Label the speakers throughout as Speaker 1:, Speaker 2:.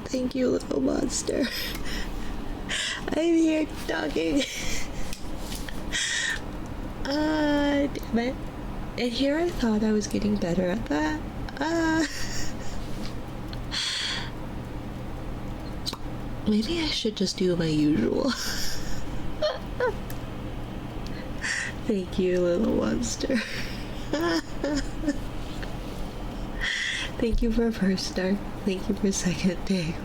Speaker 1: Thank you, little monster. I'm here talking. Damn it. And here I thought I was getting better at that. Maybe I should just do my usual. Thank you, little monster. Thank you for first star. Thank you for second day.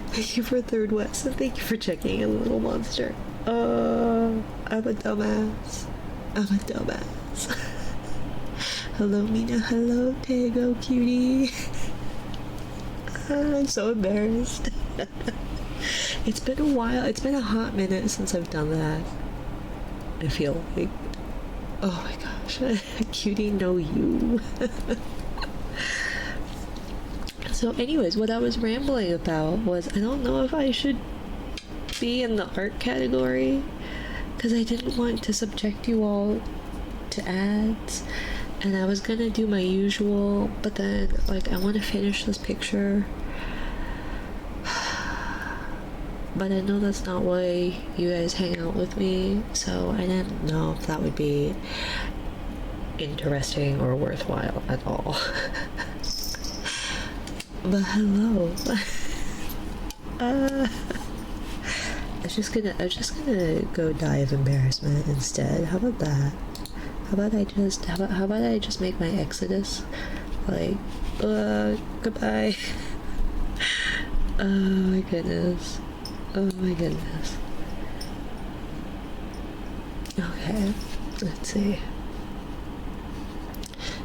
Speaker 1: Thank you for third west. And thank you for checking in, little monster. I'm a dumbass. I'm a dumbass. Hello, Mina. Hello, Tego, cutie. I'm so embarrassed. It's been a while. It's been a hot minute since I've done that. I feel like. Oh my gosh. Cutie, no you. So anyways, what I was rambling about was I don't know if I should be in the art category because I didn't want to subject you all to ads, and I was gonna do my usual, but then like I want to finish this picture, but I know that's not why you guys hang out with me, so I didn't know if that would be interesting or worthwhile at all. But hello. I was just gonna go die of embarrassment instead. How about that? How about I just make my exodus? Like, goodbye. Oh my goodness. Oh my goodness. Okay, let's see.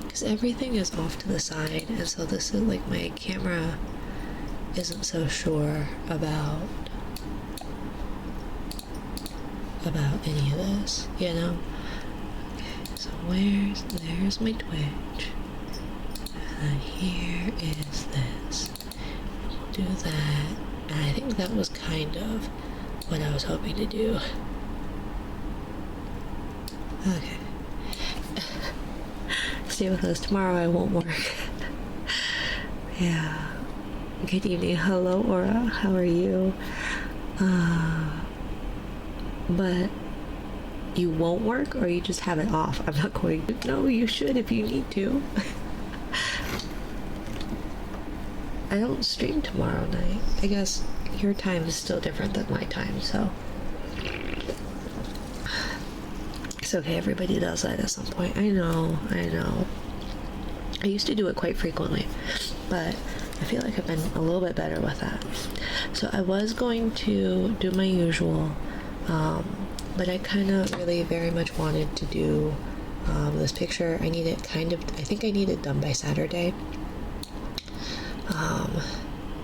Speaker 1: Because everything is off to the side, and so this is like my camera isn't so sure about any of this, you know? Okay, so there's my Twitch, and then here is this. We'll do that, and I think that was kind of what I was hoping to do. Okay. Stay with us. Tomorrow I won't work. Yeah. Good evening. Hello, Aura. How are you? But you won't work, or you just have it off? I'm not going to. No, you should if you need to. I don't stream tomorrow night. I guess your time is still different than my time, so it's okay. Everybody does that at some point. I know. I used to do it quite frequently, but I feel like I've been a little bit better with that. So I was going to do my usual, but I kind of really very much wanted to do this picture. I think I need it done by Saturday,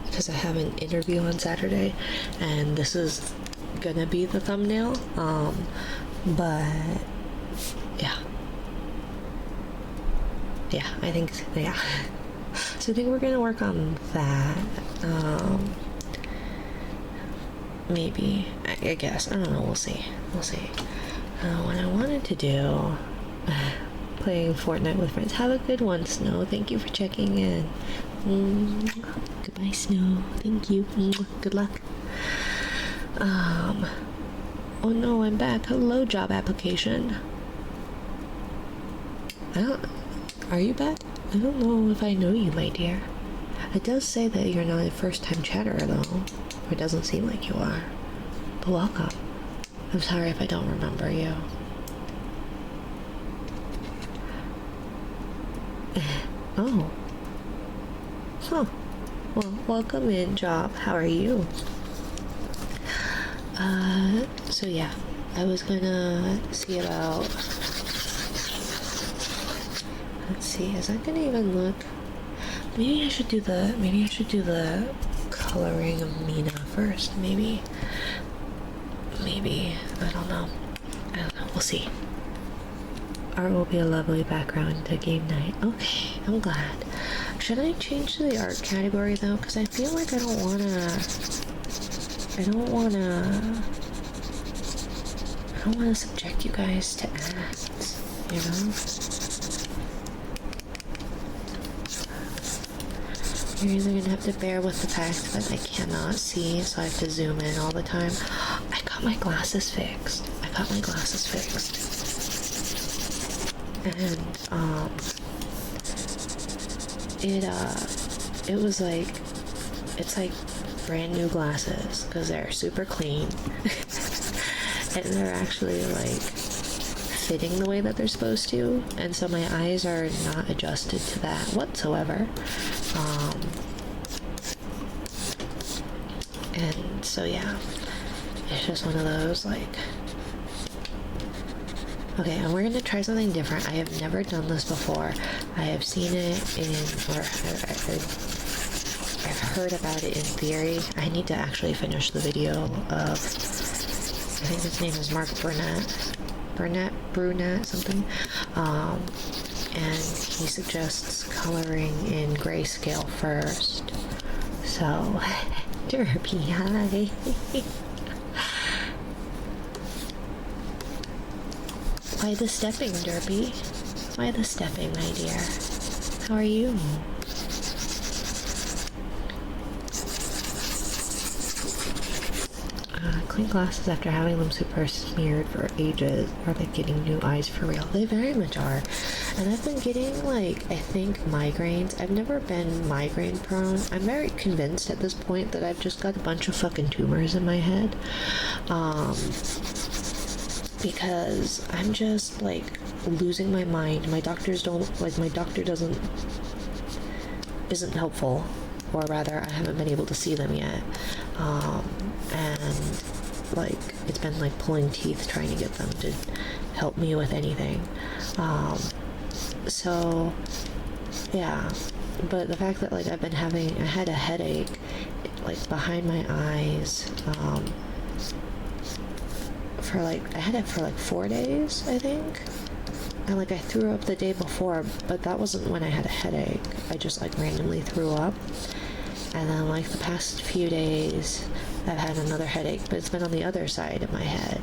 Speaker 1: because I have an interview on Saturday, and this is gonna be the thumbnail, but I think so I think we're gonna work on that. Maybe, I guess, I don't know, we'll see. What I wanted to do, playing Fortnite with friends. Have a good one, Snow. Thank you for checking in. Goodbye, Snow. Thank you. Good luck. Oh no, I'm back. Hello, job application. Are you back? I don't know if I know you, my dear. It does say that you're not a first-time chatterer, though. Or it doesn't seem like you are. But welcome. I'm sorry if I don't remember you. Oh. Huh. Well, welcome in, Job. How are you? So yeah. I was gonna see about... Let's see, is that gonna even look... Maybe I should do the coloring of Mina first, maybe. I don't know. We'll see. Art will be a lovely background to game night. Okay, I'm glad. Should I change the art category though? Because I feel like I don't wanna subject you guys to ads, you know? You're either gonna have to bear with the fact that I cannot see, so I have to zoom in all the time. I got my glasses fixed. And it was like, it's like brand new glasses because they're super clean and they're actually like fitting the way that they're supposed to, and so my eyes are not adjusted to that whatsoever. And so yeah, it's just one of those like, okay, and we're gonna try something different. I have never done this before. I have seen it in, or I've heard about it in theory. I need to actually finish the video of, I think his name is Mark Brunette, something. And he suggests coloring in grayscale first. So, Derpy, hi. Why the stepping, Derpy? Why the stepping, my dear? How are you? Clean glasses after having them super smeared for ages are like getting new eyes for real. They very much are. And I've been getting, like, I think migraines. I've never been migraine prone. I'm very convinced at this point that I've just got a bunch of fucking tumors in my head. Because I'm just like losing my mind. My doctors don't, like, my doctor isn't helpful, or rather I haven't been able to see them yet. And like it's been like pulling teeth trying to get them to help me with anything. So yeah, but the fact that like I had a headache like behind my eyes for like, I had it for like 4 days, I think. And like I threw up the day before, but that wasn't when I had a headache. I just like randomly threw up. And then like the past few days I've had another headache, but it's been on the other side of my head.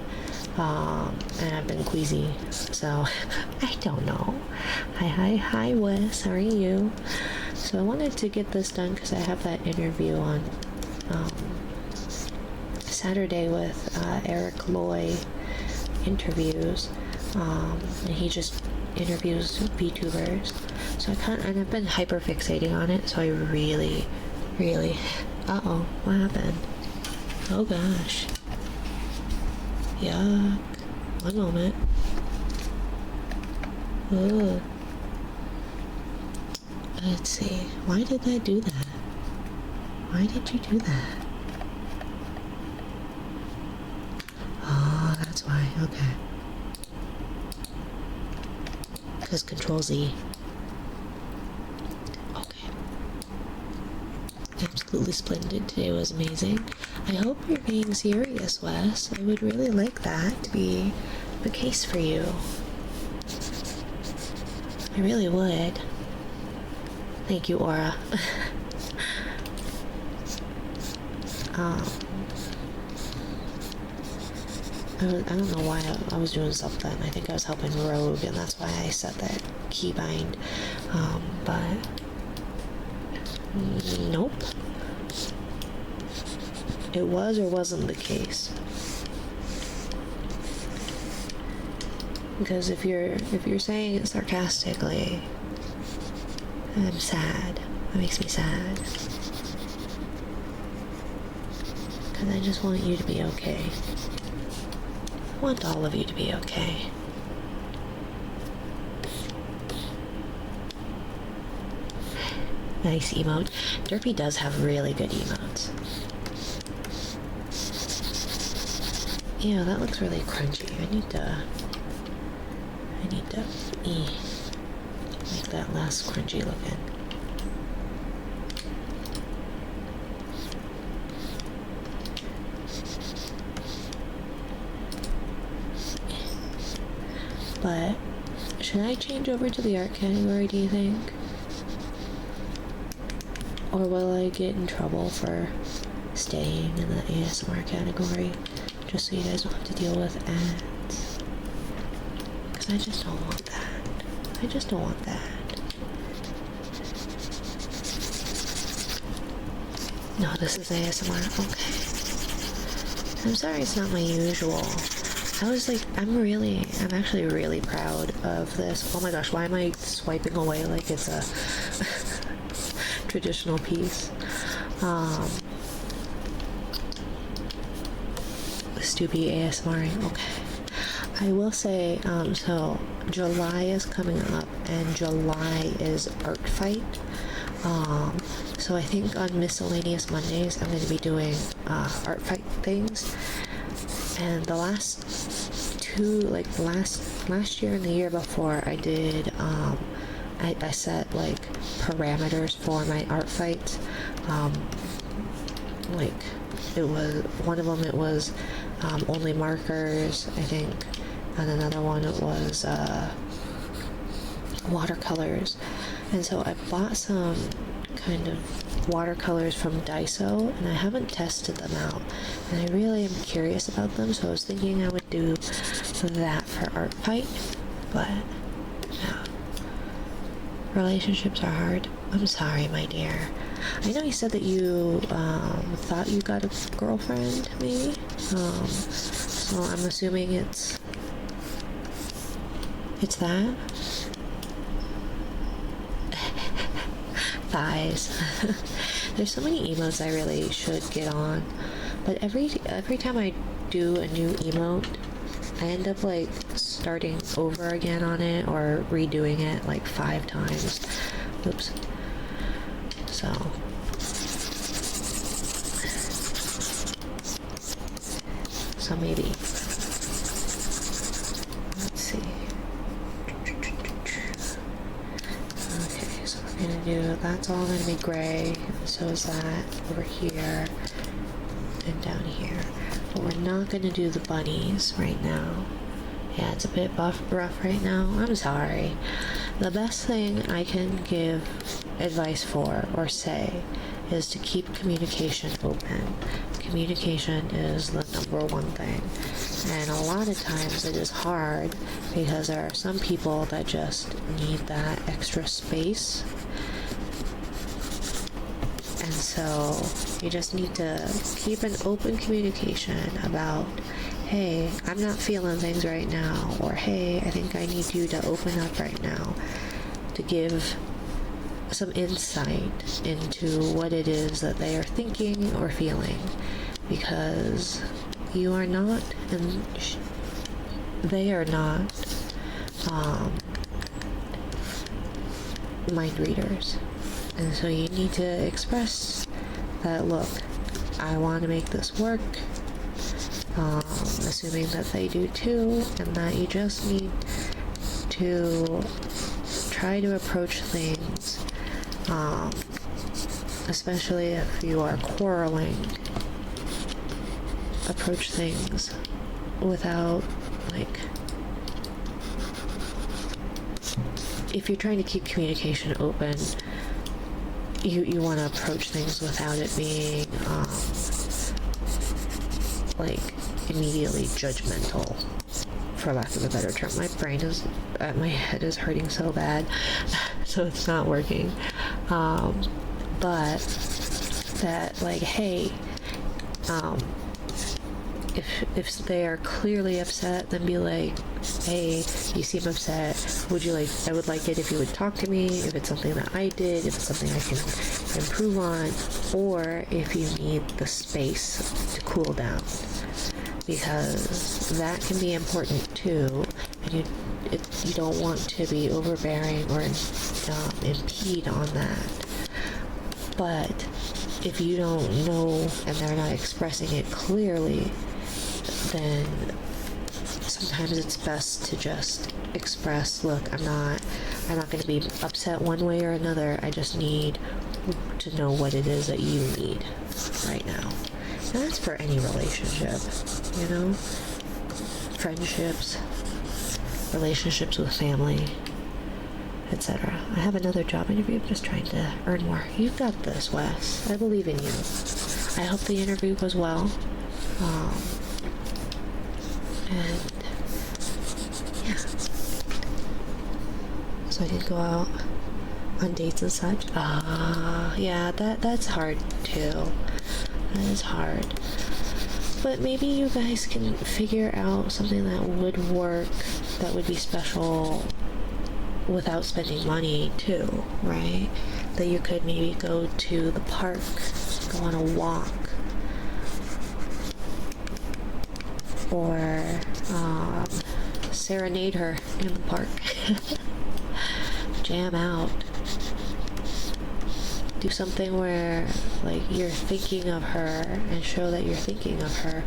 Speaker 1: And I've been queasy, so I don't know. Hi Wes, how are you? So I wanted to get this done because I have that interview on Saturday with Eric Loy interviews, and he just interviews VTubers. So and I've been hyper fixating on it, so I really, uh-oh, what happened? Oh gosh. Yuck. One moment. Ugh. Let's see. Why did that do that? Why did you do that? Oh, that's why. Okay. Because Control Z. Okay. Absolutely splendid. Today was amazing. I hope you're being serious, Wes. I would really like that to be the case for you. I really would. Thank you, Aura. I don't know why I was doing something. I think I was helping Rogue, and that's why I set that keybind. But nope. It was or wasn't the case. Because if you're saying it sarcastically, I'm sad. That makes me sad. Because I just want you to be okay. I want all of you to be okay. Nice emote. Derpy does have really good emotes. Yeah, that looks really crunchy. I need to make that less crunchy looking. But should I change over to the art category, do you think? Or will I get in trouble for staying in the ASMR category? Just so you guys don't have to deal with ads. Because I just don't want that. I just don't want that. No, this is ASMR. Okay. I'm sorry it's not my usual. I was like, I'm actually really proud of this. Oh my gosh, why am I swiping away like it's a traditional piece? Stoopy ASMR. Okay. I will say, so July is coming up, and July is Art Fight. So I think on Miscellaneous Mondays, I'm going to be doing art fight things. And the last two, like last year and the year before, I did, I set like parameters for my art fights. Like it was one of them. It was only markers, I think, and another one it was watercolors. And so I bought some kind of watercolors from Daiso, and I haven't tested them out, and I really am curious about them, so I was thinking I would do that for Art Fight. But yeah, relationships are hard. I'm sorry, my dear. I know you said that you thought you got a girlfriend, maybe, so I'm assuming it's that. Thighs. There's so many emotes I really should get on, but every time I do a new emote, I end up like starting over again on it or redoing it like 5 times. Oops. So maybe. Let's see. Okay, so we're gonna do, that's all gonna be gray. So is that over here and down here. But we're not gonna do the bunnies right now. Yeah, it's a bit rough right now. I'm sorry. The best thing I can give advice for or say is to keep communication open. Communication is the #1 thing. And a lot of times it is hard because there are some people that just need that extra space. And so you just need to keep an open communication about, hey, I'm not feeling things right now, or hey, I think I need you to open up right now, to give some insight into what it is that they are thinking or feeling, because you are not, and they are not, mind readers. And so you need to express that, look, I want to make this work, assuming that they do too, and that you just need to try to approach things, especially if you are quarreling, approach things without, like, if you're trying to keep communication open, you want to approach things without it being like immediately judgmental, for lack of a better term. My head is hurting so bad, so it's not working. But that, like, hey, if they are clearly upset, then be like, hey, you seem upset. I would like it if you would talk to me, if it's something that I did, if it's something I can improve on, or if you need the space to cool down, because that can be important too, and you don't want to be overbearing or impede on that. But if you don't know and they're not expressing it clearly, then sometimes it's best to just express, look, I'm not going to be upset one way or another. I just need to know what it is that you need right now. And that's for any relationship, you know? Friendships, relationships with family, etc. I have another job interview. I'm just trying to earn more. You've got this, Wes. I believe in you. I hope the interview goes well. And yeah. So I did go out On dates and such. Yeah, that's hard too. That is hard. But maybe you guys can figure out something that would work, that would be special without spending money too, right? That you could maybe go to the park, go on a walk, or serenade her in the park. Jam out. Do something where like you're thinking of her and show that you're thinking of her,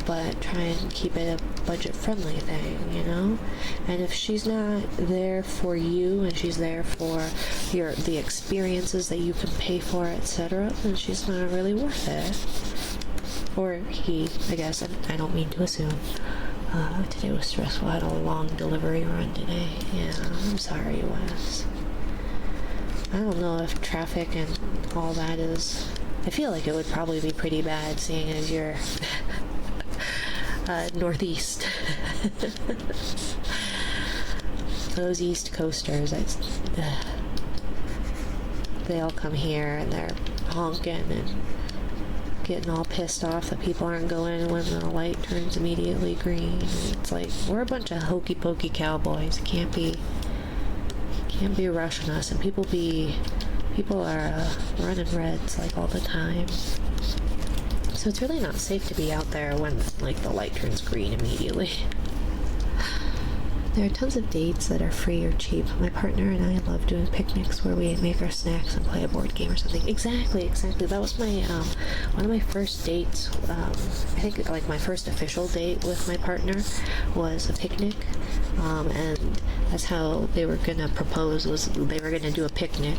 Speaker 1: but try and keep it a budget friendly thing, you know? And if she's not there for you and she's there for the experiences that you can pay for, etc., then she's not really worth it. Or he, I guess. I don't mean to assume. Today was stressful. I had a long delivery run today. Yeah, I'm sorry, Wes. I don't know if traffic and all that is... I feel like it would probably be pretty bad, seeing as you're northeast. Those East Coasters, they all come here and they're honking and getting all pissed off that people aren't going when the light turns immediately green. It's like, we're a bunch of hokey pokey cowboys. Can't be rushing us, and people are running reds like all the time. So it's really not safe to be out there when like the light turns green immediately. There are tons of dates that are free or cheap. My partner and I love doing picnics where we make our snacks and play a board game or something. Exactly. That was my one of my first dates. I think like my first official date with my partner was a picnic, and that's how they were gonna propose. Was they were gonna do a picnic,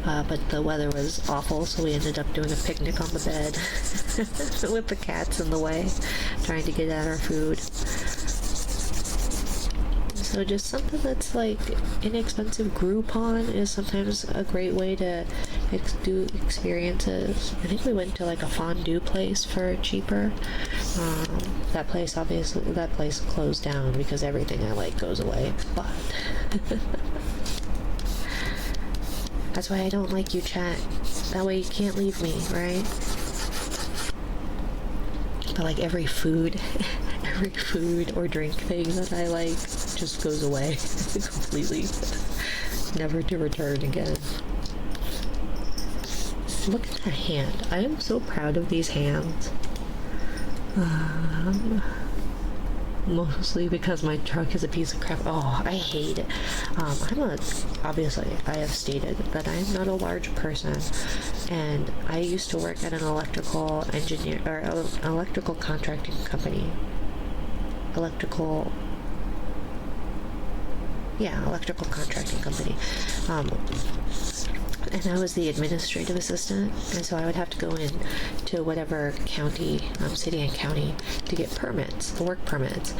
Speaker 1: but the weather was awful, so we ended up doing a picnic on the bed with the cats in the way, trying to get at our food. So just something that's like inexpensive. Groupon is sometimes a great way to do experiences. I think we went to like a fondue place for cheaper. That place closed down because everything I like goes away. But that's why I don't like you, chat. That way you can't leave me, right? But like every food or drink thing that I like just goes away completely, never to return again. Look at that hand. I am so proud of these hands. Mostly because my truck is a piece of crap. Oh, I hate it. Obviously, I have stated that I am not a large person, and I used to work at an electrical contracting company. Electrical contracting company. And I was the administrative assistant, and so I would have to go in to whatever county, city and county, to get permits, work permits.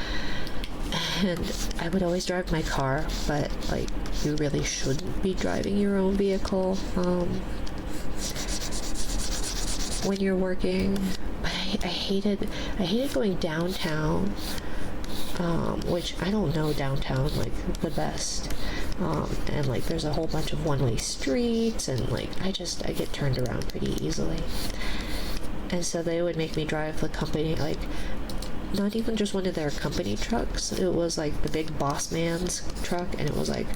Speaker 1: And I would always drive my car, but like you really shouldn't be driving your own vehicle when you're working. But I hated going downtown, which I don't know downtown like the best. And like there's a whole bunch of one-way streets, and like I get turned around pretty easily. And so they would make me drive the company, like not even just one of their company trucks. It was like the big boss man's truck, and it was like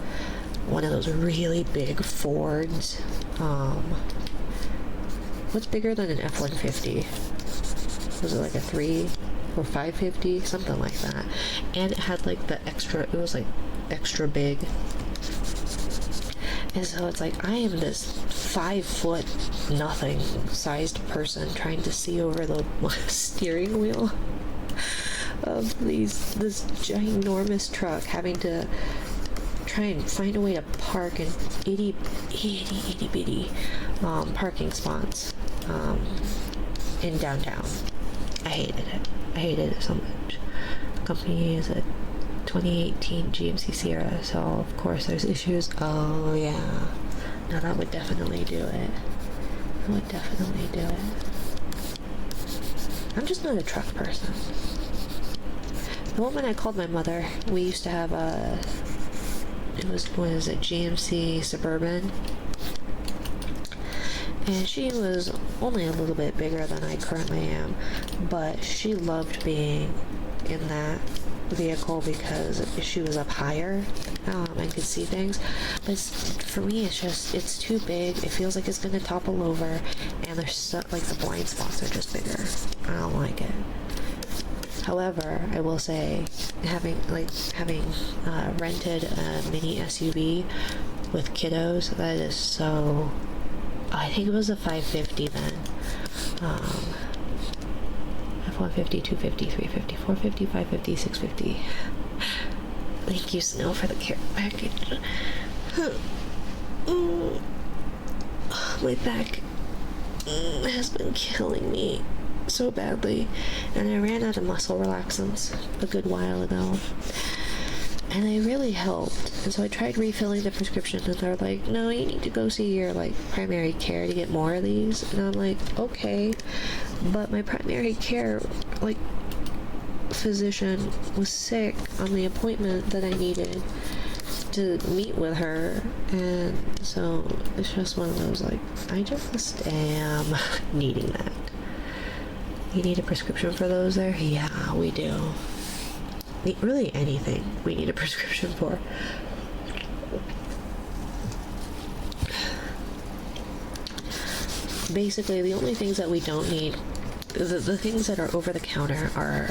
Speaker 1: one of those really big Fords. What's bigger than an F-150? Was it like a 3 or 550, something like that? And it had like it was like extra big. And so it's like I am this 5 foot nothing sized person trying to see over the steering wheel of this ginormous truck, having to try and find a way to park in itty bitty parking spots in downtown. I hated it so much. The company is a 2018 GMC Sierra, so of course there's issues. Oh yeah, no, that would definitely do it. I'm just not a truck person. The woman I called my mother, we used to have a GMC Suburban, And she was only a little bit bigger than I currently am, but she loved being in that vehicle because she was up higher and could see things. But for me, it's too big. It feels like it's gonna topple over, and there's like the blind spots are just bigger. I don't like it. However, I will say, having rented a mini SUV with kiddos, that is so. I think it was a 550 then. F-150, 250, 350, 450, 550, 650. Thank you, Snow, for the care package. My back has been killing me so badly, and I ran out of muscle relaxants a good while ago, and they really helped. And so I tried refilling the prescription, and they're like, no, you need to go see your primary care to get more of these. And I'm like, okay, but my primary care physician was sick on the appointment that I needed to meet with her, and so it's just one of those I just am needing that. You need a prescription for those there? Yeah, we do. Really anything we need a prescription for. Basically, the only things that we don't need, the things that are over the counter are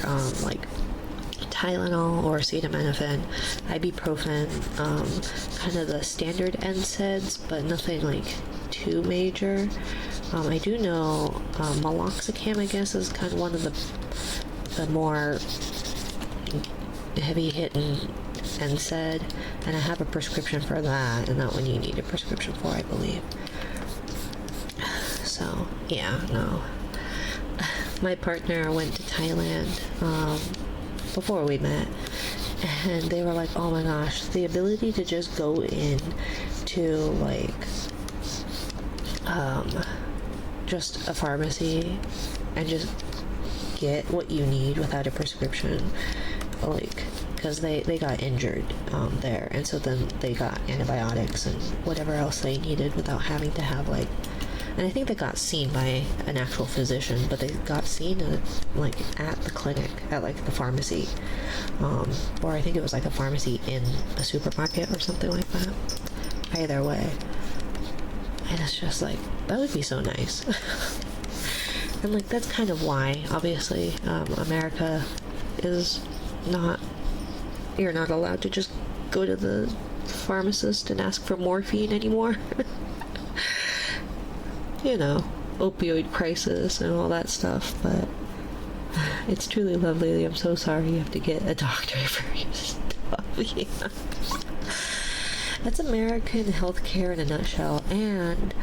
Speaker 1: Tylenol or acetaminophen, ibuprofen, kind of the standard NSAIDs, but nothing too major. I do know meloxicam, I guess, is kind of one of the more heavy hitting NSAID, and I have a prescription for that, and that one you need a prescription for, I believe. So yeah, no. My partner went to Thailand before we met, and they were like, oh my gosh, the ability to just go in to just a pharmacy and just get what you need without a prescription, because they got injured there, and so then they got antibiotics and whatever else they needed without having to have and I think they got seen by an actual physician, but they got seen at the clinic, at the pharmacy, or I think it was a pharmacy in a supermarket or something like that. Either way, and it's just that would be so nice. And that's kind of why, obviously, America is not, you're not allowed to just go to the pharmacist and ask for morphine anymore. You know, opioid crisis and all that stuff, but it's truly lovely. I'm so sorry you have to get a doctor for your stuff. Yeah. That's American healthcare in a nutshell, and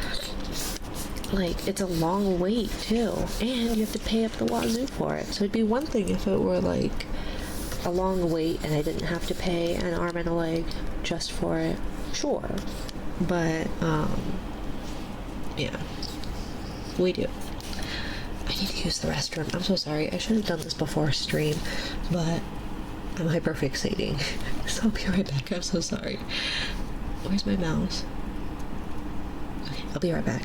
Speaker 1: it's a long wait too, and you have to pay up the wazoo for it. So it'd be one thing if it were a long wait and I didn't have to pay an arm and a leg just for it, sure, but yeah, we do. I need to use the restroom. I'm so sorry. I should have done this before stream, but I'm hyperfixating. So I'll be right back. I'm so sorry. Where's my mouse? Okay, I'll be right back.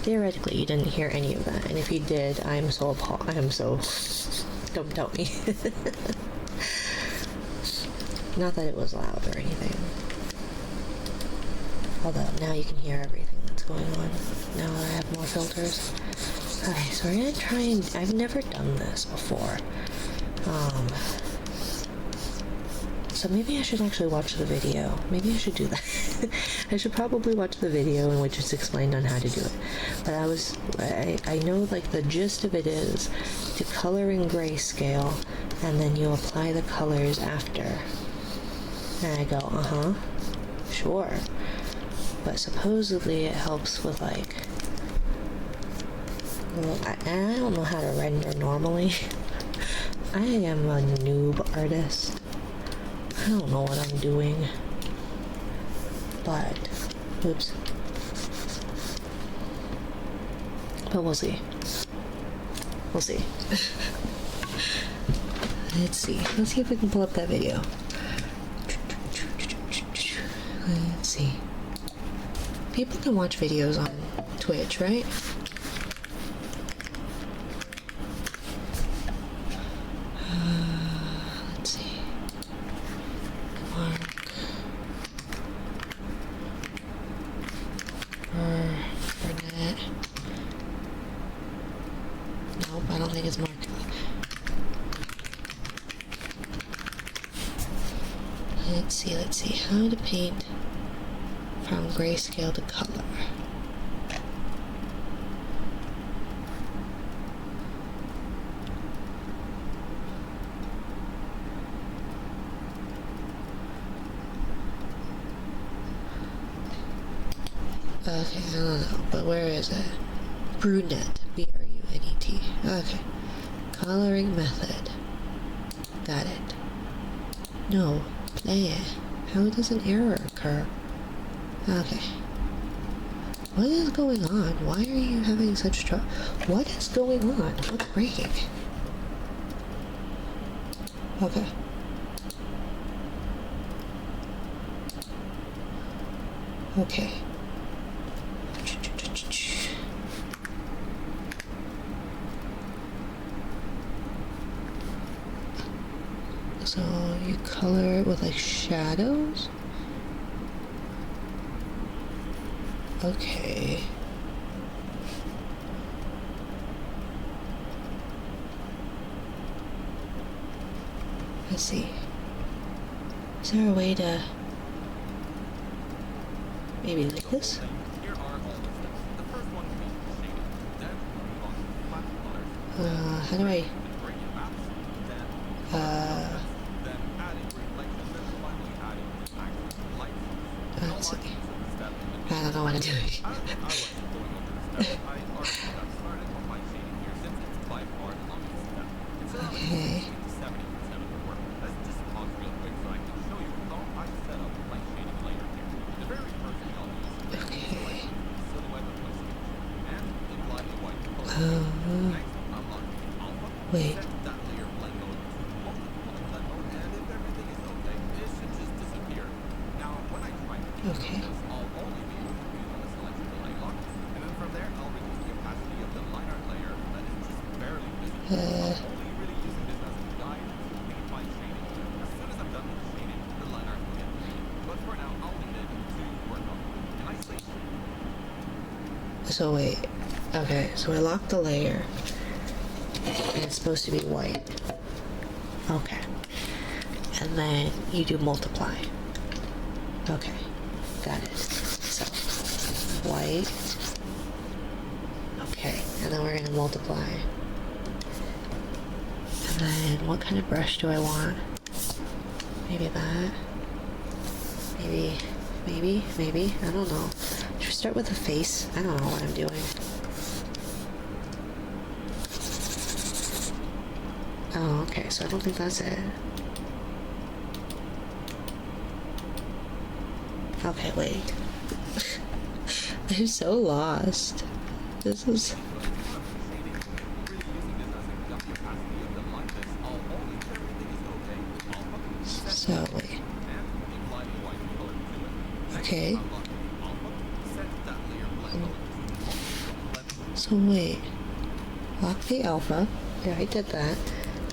Speaker 1: theoretically you didn't hear any of that, and if you did, I am so don't tell me. Not that it was loud or anything. Although now you can hear everything that's going on. Now that I have more filters. Okay, so we're gonna try and I've never done this before. So maybe I should actually watch the video. Maybe I should do that. I should probably watch the video in which it's explained on how to do it. But I know like the gist of it is to color in grayscale and then you apply the colors after. And I go, sure. But supposedly it helps with like, well, I don't know how to render normally. I am a noob artist. I don't know what I'm doing. But, oops. But we'll see. We'll see. Let's see. Let's see if we can pull up that video. Let's see. People can watch videos on Twitch, right? Let's see. Mark. Burnett. Nope, I don't think it's Mark. Let's see. How to paint from grayscale to color. Okay, I don't know, but where is it? Brunet, B-R-U-N-E-T. Okay. Coloring method. Got it. No, play it. How does an error occur? Okay. What is going on? Why are you having such trouble? What is going on? What's breaking? Okay. Okay. So you color it with like shadows? Okay. Let's see. Is there a way to maybe like this? How do I let's see. I don't know what I'm doing. Okay. Wait. Okay. So wait. Okay, so I lock the layer. And it's supposed to be white. Okay. And then you do multiply. Okay. Got it. So, white. Okay. And then we're going to multiply. And then what kind of brush do I want? Maybe that. Maybe. I don't know. Should we start with the face? I don't know what I'm doing. Oh, okay, so I don't think that's it. Okay, wait. I'm so lost. This is... So, wait. Okay. So wait, lock the alpha. Yeah, I did that.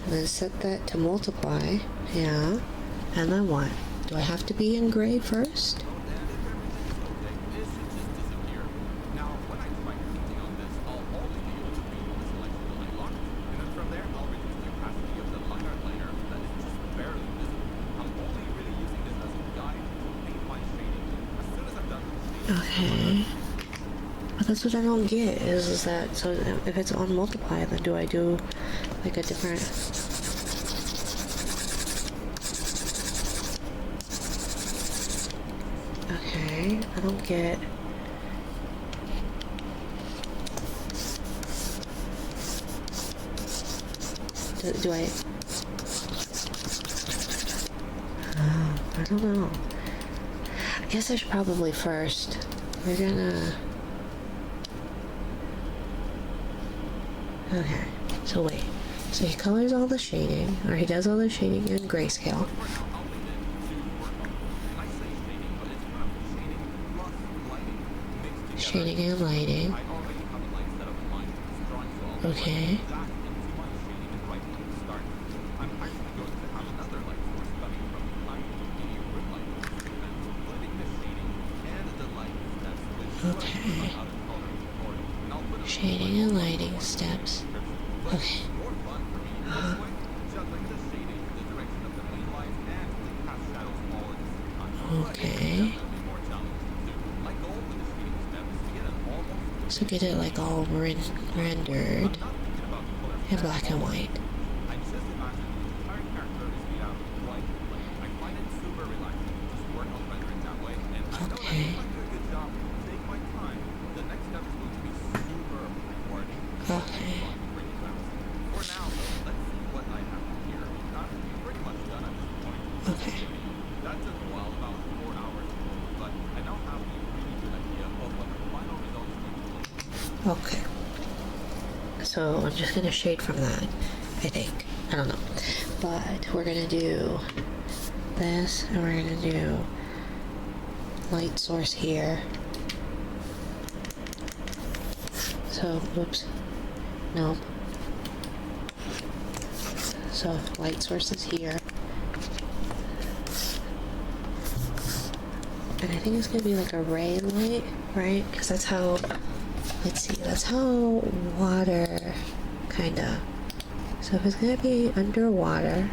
Speaker 1: And then set that to multiply. Yeah. And then what? Do I have to be in gray first? Okay. But that's what I don't get, is that, so if it's on multiply, then do I do like a different... Okay, I don't get... Do I... Oh, I don't know. I guess I should probably first... We're gonna... Okay, so wait. So he colors all the shading, or he does all the shading in grayscale. Shading and lighting. Okay. Okay. Shading and lighting steps. Okay. Okay. So get it like all rendered in black and white. Okay. Okay. Okay. Okay. So I'm just gonna shade from that, I think. I don't know. But we're gonna do this, and we're gonna do light source here. So, whoops. Nope. So, light source is here. And I think it's gonna be like a ray light, right? Because that's how, let's see, that's how water kinda. So if it's gonna be underwater,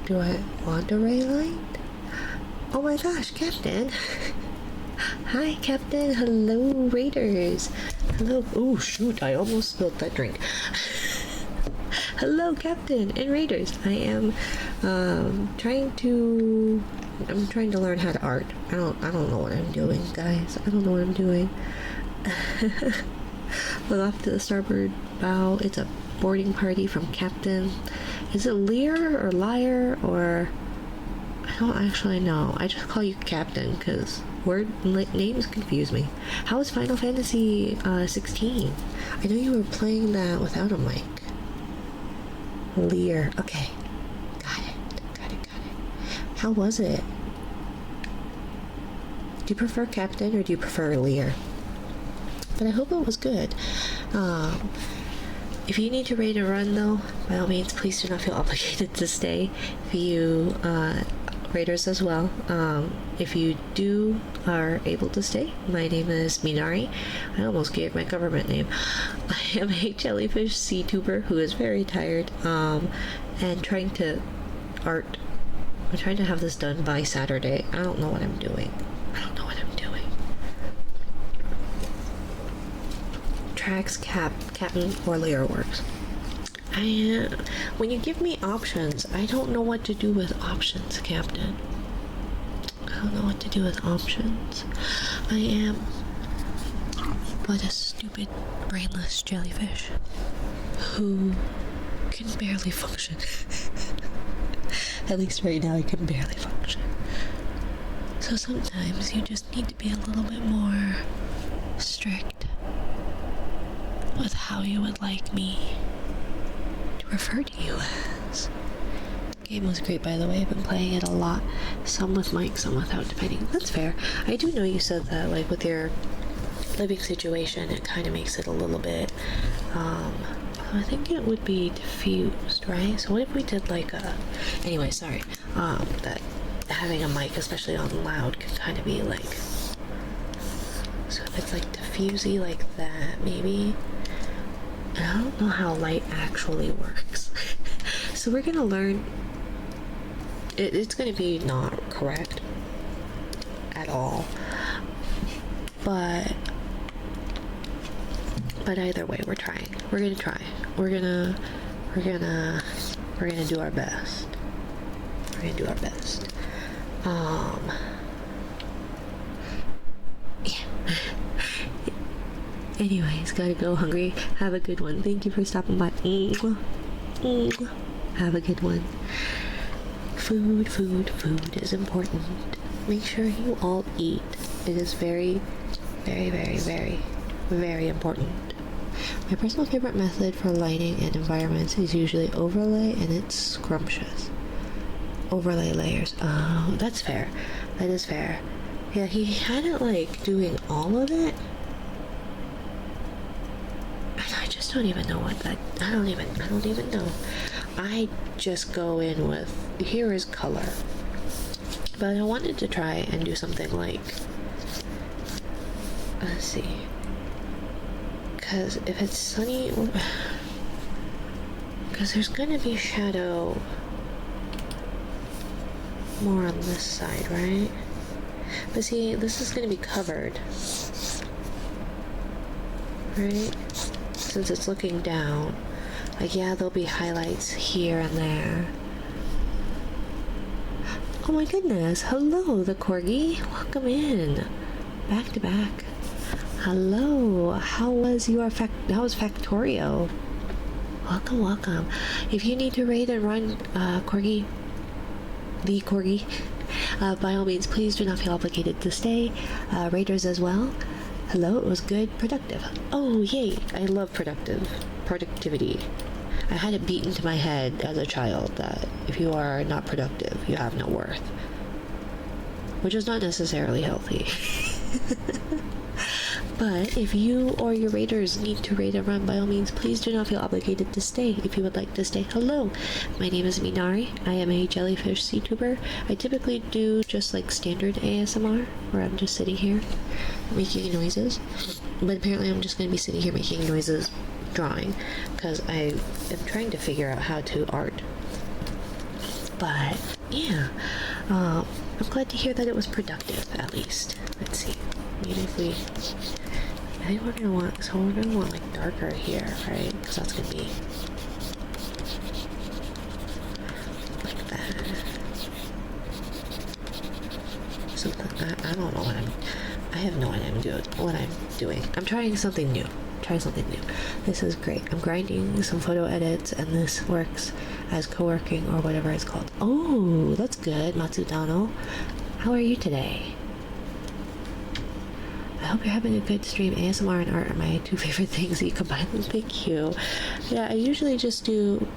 Speaker 1: do I want a ray light? Oh my gosh, Captain! Hi, Captain. Hello, Raiders. Hello. Oh, shoot. I almost spilled that drink. Hello, Captain and Raiders. I am trying to learn how to art. I don't know what I'm doing, guys. I don't know what I'm doing. We're off to the starboard bow. It's a boarding party from Captain. Is it Lear or Liar or... I don't actually know. I just call you Captain because names confuse me. How is Final Fantasy 16? I know you were playing that without a mic. Lear. Okay. Got it. How was it? Do you prefer Captain or do you prefer Lear? But I hope it was good. If you need to rate a run though, by all means, please do not feel obligated to stay. If you Raiders as well. If you are able to stay, my name is Minari. I almost gave my government name. I am a jellyfish sea tuber who is very tired and trying to art. I'm trying to have this done by Saturday. I don't know what I'm doing. Tracks, Captain, or Lear works. When you give me options, I don't know what to do with options, Captain. I don't know what to do with options. I am but a stupid, brainless jellyfish who can barely function. At least right now I can barely function. So sometimes you just need to be a little bit more strict with how you would like me to refer to you as. The game was great, by the way. I've been playing it a lot. Some with mic, some without, depending. That's fair. I do know you said that, like, with your living situation, it kind of makes it a little bit, I think it would be diffused, right? So what if we did like a, anyway, sorry, that having a mic, especially on loud, can kind of be like, so if it's like diffusey like that, maybe. And I don't know how light actually works. So we're gonna learn, it's gonna be not correct at all, but either way, we're trying. We're gonna try. We're gonna do our best. We're gonna do our best. Yeah. Anyways, gotta go. Hungry. Have a good one. Thank you for stopping by. Have a good one. Food is important. Make sure you all eat. It is very, very, very, very, very important. My personal favorite method for lighting and environments is usually overlay, and it's scrumptious. Overlay layers. Oh, that's fair. That is fair. Yeah, he had it like doing all of it. And I just don't even know what that, I don't even know. I just go in with, here is color. But I wanted to try and do something like, let's see. Because if it's sunny, because there's gonna be shadow more on this side, right? But see, this is gonna be covered, right? Since it's looking down. Like, yeah, there'll be highlights here and there. Oh my goodness, hello, the corgi. Welcome in. Back to back. Hello, how was Factorio? Welcome. If you need to raid and run corgi, the corgi, by all means, please do not feel obligated to stay. Raiders as well. Hello, it was good, productive. Oh, yay, I love productivity. I had it beaten to my head as a child that if you are not productive, you have no worth. Which is not necessarily healthy. But if you or your raiders need to raid and run, by all means, please do not feel obligated to stay. If you would like to stay, hello. My name is Minari. I am a jellyfish CTuber. I typically do just like standard ASMR, where I'm just sitting here making noises. But apparently I'm just going to be sitting here making noises, drawing, because I am trying to figure out how to art. But yeah, I'm glad to hear that it was productive, at least. Let's see. Maybe if we, I think we're gonna want, so we're gonna want like darker here, right? Because that's gonna be like that. Something, I don't know I have no idea what I'm doing. I'm trying something new. This is great. I'm grinding some photo edits, and this works as co-working or whatever it's called. Oh, that's good, Matsudano. How are you today? I hope you're having a good stream. ASMR and art are my two favorite things that you combine them. Thank you. Yeah, I usually just do...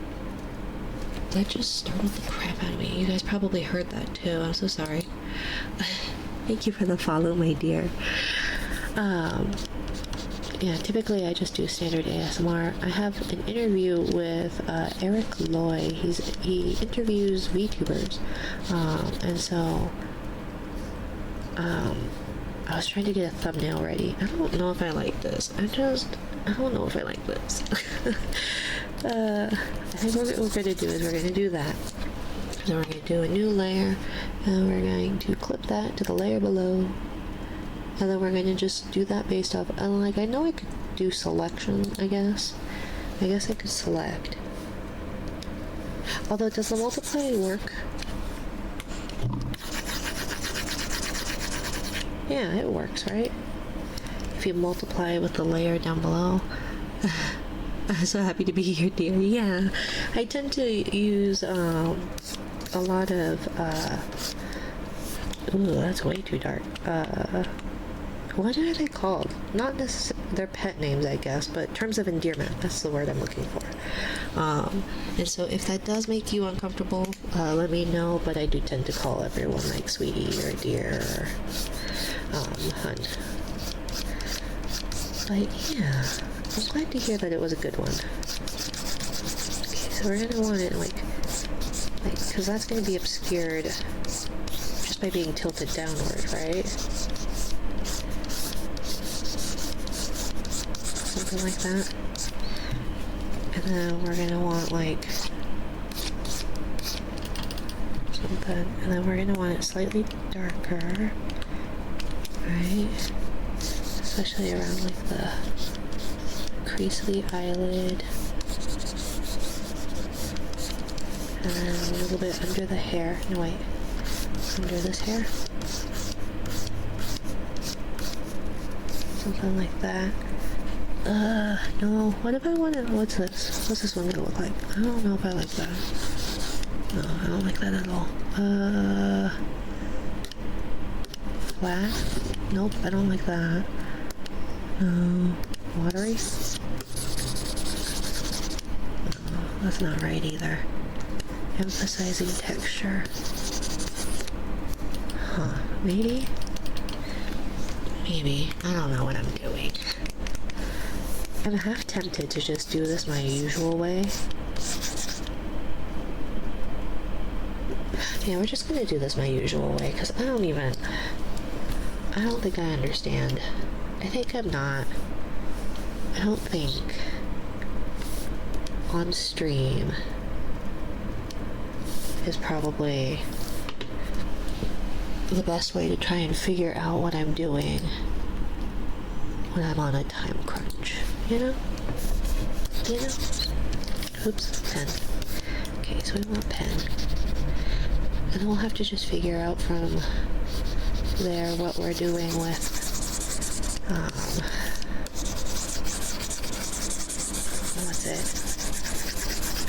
Speaker 1: That just startled the crap out of me. You guys probably heard that too. I'm so sorry. Thank you for the follow, my dear. Yeah, typically I just do standard ASMR. I have an interview with Eric Loy. He interviews VTubers. And so... I was trying to get a thumbnail ready. I don't know if I like this. I don't know if I like this. I think what we're going to do is we're going to do that. Then we're going to do a new layer, and we're going to clip that to the layer below. And then we're going to just do that based off, and like, I know I could do selection, I guess. I guess I could select. Although, does the multiply work? Yeah, it works, right? If you multiply with the layer down below. I'm so happy to be here, dear. Yeah, I tend to use a lot of ooh, that's way too dark. What are they called? Not necessarily, they're pet names, I guess, but terms of endearment, that's the word I'm looking for. And so if that does make you uncomfortable, let me know, but I do tend to call everyone like sweetie or dear or hun. But yeah, I'm glad to hear that it was a good one. Okay, so we're gonna want it like, because that's gonna be obscured just by being tilted downward, right? Something like that. And then we're gonna want like something, and then we're gonna want it slightly darker, right? Especially around like the crease of the eyelid. And then a little bit under the hair. No, wait. Under this hair. Something like that. No. What if I want it? What's this? What's this one gonna look like? I don't know if I like that. No, I don't like that at all. Flat? Nope, I don't like that. No. Watery? No, that's not right either. Emphasizing texture. Huh. Maybe? Maybe. I don't know what I'm doing. I'm half tempted to just do this my usual way. Yeah, we're just gonna do this my usual way, because I don't think I understand. I don't think on stream is probably the best way to try and figure out what I'm doing when I'm on a time crunch, you know? Oops, pen. Okay, so we want pen. And then we'll have to just figure out from there what we're doing with what's it?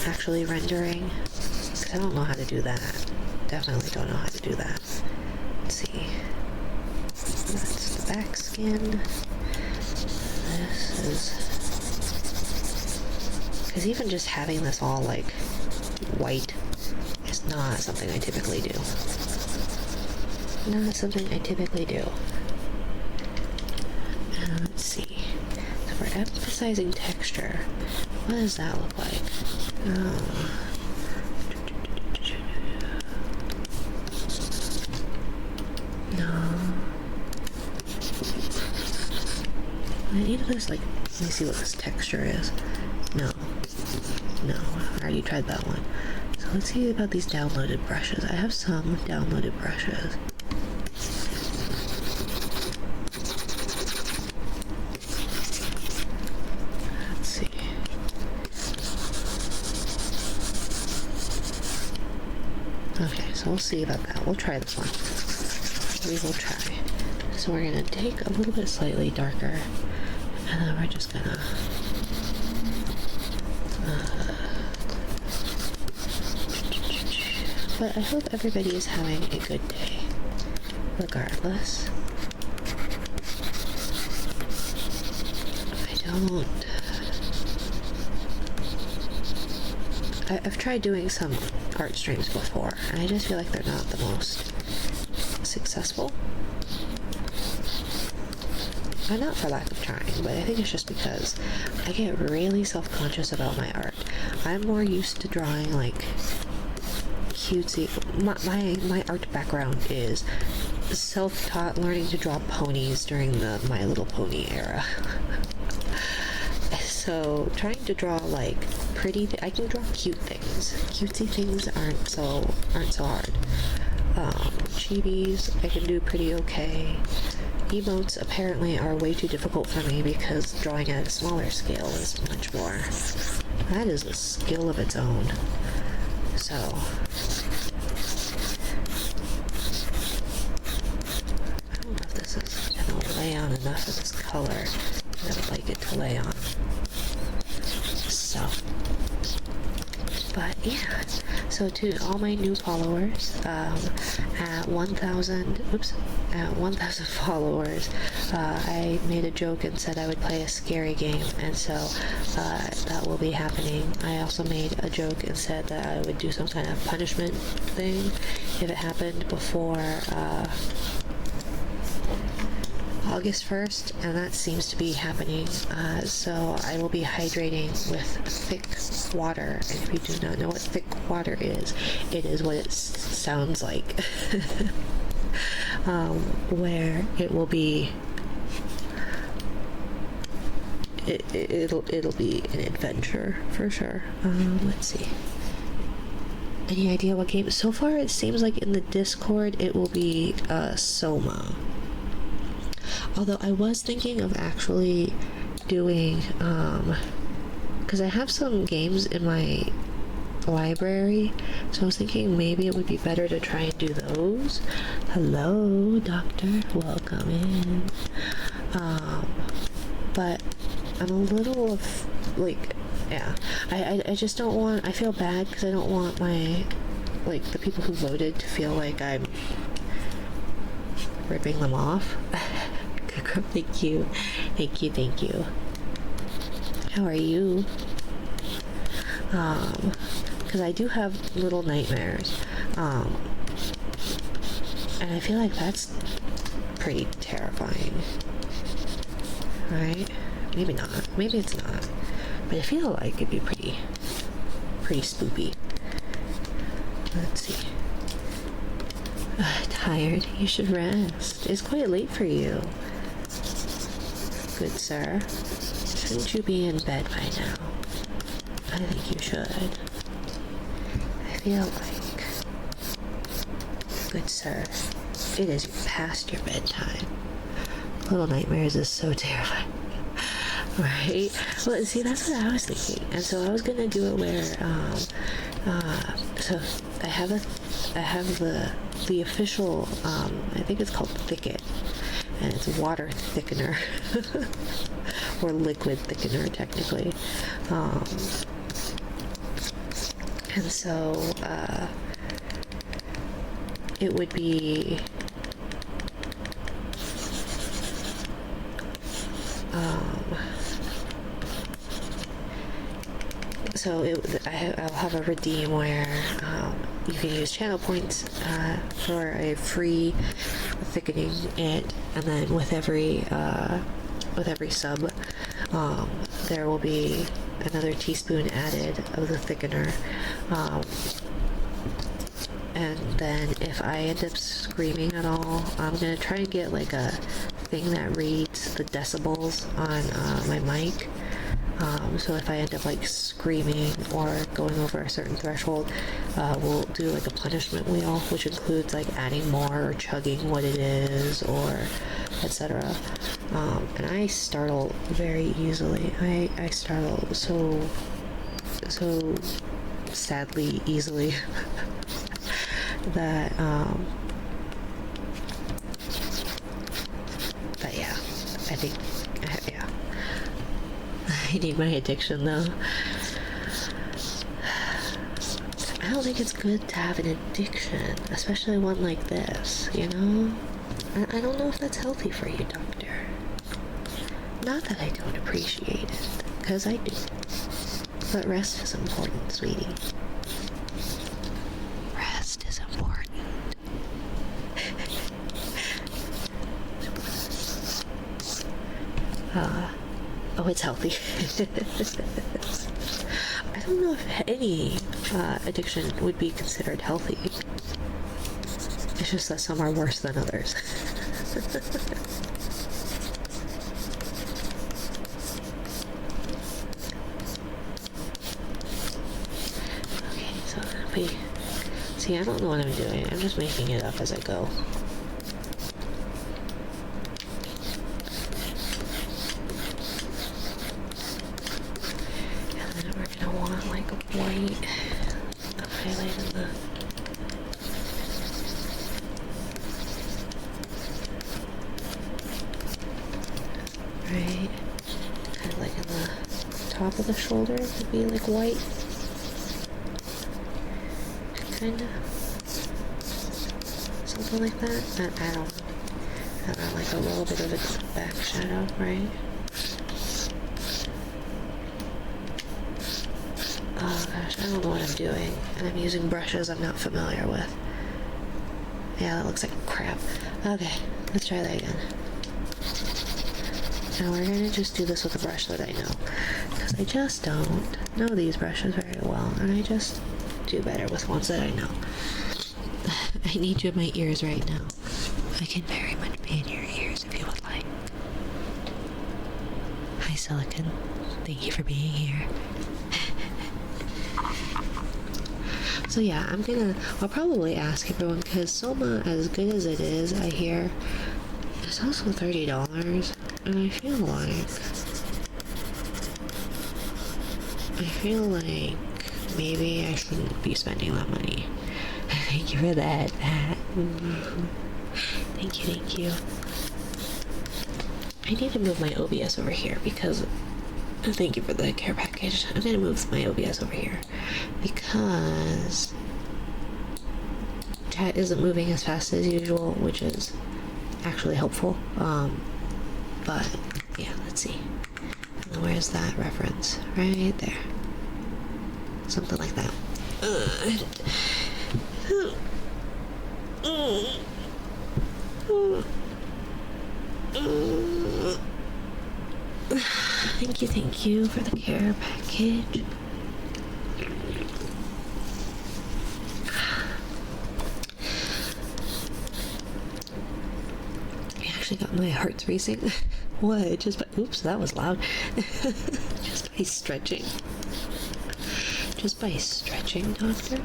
Speaker 1: Actually rendering. Because I don't know how to do that. Definitely don't know how to do that. Let's see. That's the back skin. This is... Because even just having this all like white is not something I typically do. Not something I typically do. Let's see. So for emphasizing texture, what does that look like? No. I need this, like, let me see what this texture is. No. No, I already tried that one. So let's see about these downloaded brushes. I have some downloaded brushes. Let's see. Okay, so we'll see about that. We'll try this one. We will try. So we're gonna take a little bit slightly darker, and then we're just gonna but I hope everybody is having a good day, regardless. I've tried doing some art streams before, and I just feel like they're not the most successful. And not for lack of trying, but I think it's just because I get really self-conscious about my art. I'm more used to drawing like cutesy. My art background is self-taught learning to draw ponies during the My Little Pony era. So trying to draw like pretty, I can draw cute things. Cutesy things aren't so hard. Chibis I can do pretty okay. Emotes apparently are way too difficult for me because drawing at a smaller scale is much more. That is a skill of its own. So I don't know if this is gonna lay on enough of this color that I would like it to lay on. So, but yeah, so to all my new followers, at 1,000 followers, I made a joke and said I would play a scary game, and so that will be happening. I also made a joke and said that I would do some kind of punishment thing if it happened before August 1st, and that seems to be happening. So I will be hydrating with thick water. And if you do not know what thick water is, it is what it sounds like. Where it will be, it'll be an adventure for sure. Let's see. Any idea what game? So far, it seems like in the Discord it will be Soma. Although I was thinking of actually doing, because I have some games in my library, so I was thinking maybe it would be better to try and do those. Hello, Doctor. Welcome in. But I'm a little like, yeah, I just don't want, I feel bad because I don't want my, like, the people who voted to feel like I'm ripping them off. Thank you. Thank you, thank you. How are you? Because I do have little nightmares. And I feel like that's pretty terrifying. Right? Maybe not. Maybe it's not. But I feel like it'd be pretty spoopy. Let's see. Tired? You should rest. It's quite late for you. Good sir. Shouldn't you be in bed by now? I think you should. I feel like... Good sir, it is past your bedtime. Little Nightmares is so terrifying. Right? Well, see, that's what I was thinking. And so I was gonna do it where, so I have the official, I think it's called Thicket, and it's water thickener, or liquid thickener, technically. And so, it would be, so I'll have a redeem where you can use channel points for a free thickening it, and then with every sub, there will be another teaspoon added of the thickener. And then if I end up screaming at all, I'm gonna try and get like a thing that reads the decibels on my mic. So if I end up like screaming or going over a certain threshold, we'll do like a punishment wheel, which includes like adding more or chugging what it is, or etc. And I startle very easily. I startle so sadly easily that but yeah, I think yeah. I need my addiction though. I don't think it's good to have an addiction, especially one like this, you know? I don't know if that's healthy for you, doctor. Not that I don't appreciate it, because I do. But rest is important, sweetie. Rest is important. Oh, it's healthy. I don't know if any addiction would be considered healthy. It's just that some are worse than others. Okay, so see, I don't know what I'm doing. I'm just making it up as I go. White highlight in the right, kind of like in the top of the shoulder would be like white, kind of something like that. I don't know, like a little bit of a back shadow, right? Oh gosh, I don't know what I'm doing, and I'm using brushes I'm not familiar with. Yeah, that looks like crap. Okay, let's try that again. Now we're gonna just do this with a brush that I know, because I just don't know these brushes very well, and I just do better with ones that I know. I need you in my ears right now. I can very much be in your ears if you would like. Hi, Silicon. Thank you for being here. So yeah, I'll probably ask everyone, because Soma, as good as it is, I hear, it's also $30, and I feel like maybe I shouldn't be spending that money. Thank you for that. Thank you. I need to move my OBS over here because, thank you for the care package. I'm gonna move my OBS over here because chat isn't moving as fast as usual, which is actually helpful. But yeah, let's see. Where's that reference? Right there. Something like that. Thank you for the care package. I actually got my hearts racing. What? Just by, oops, that was loud. Just by stretching. Doctor?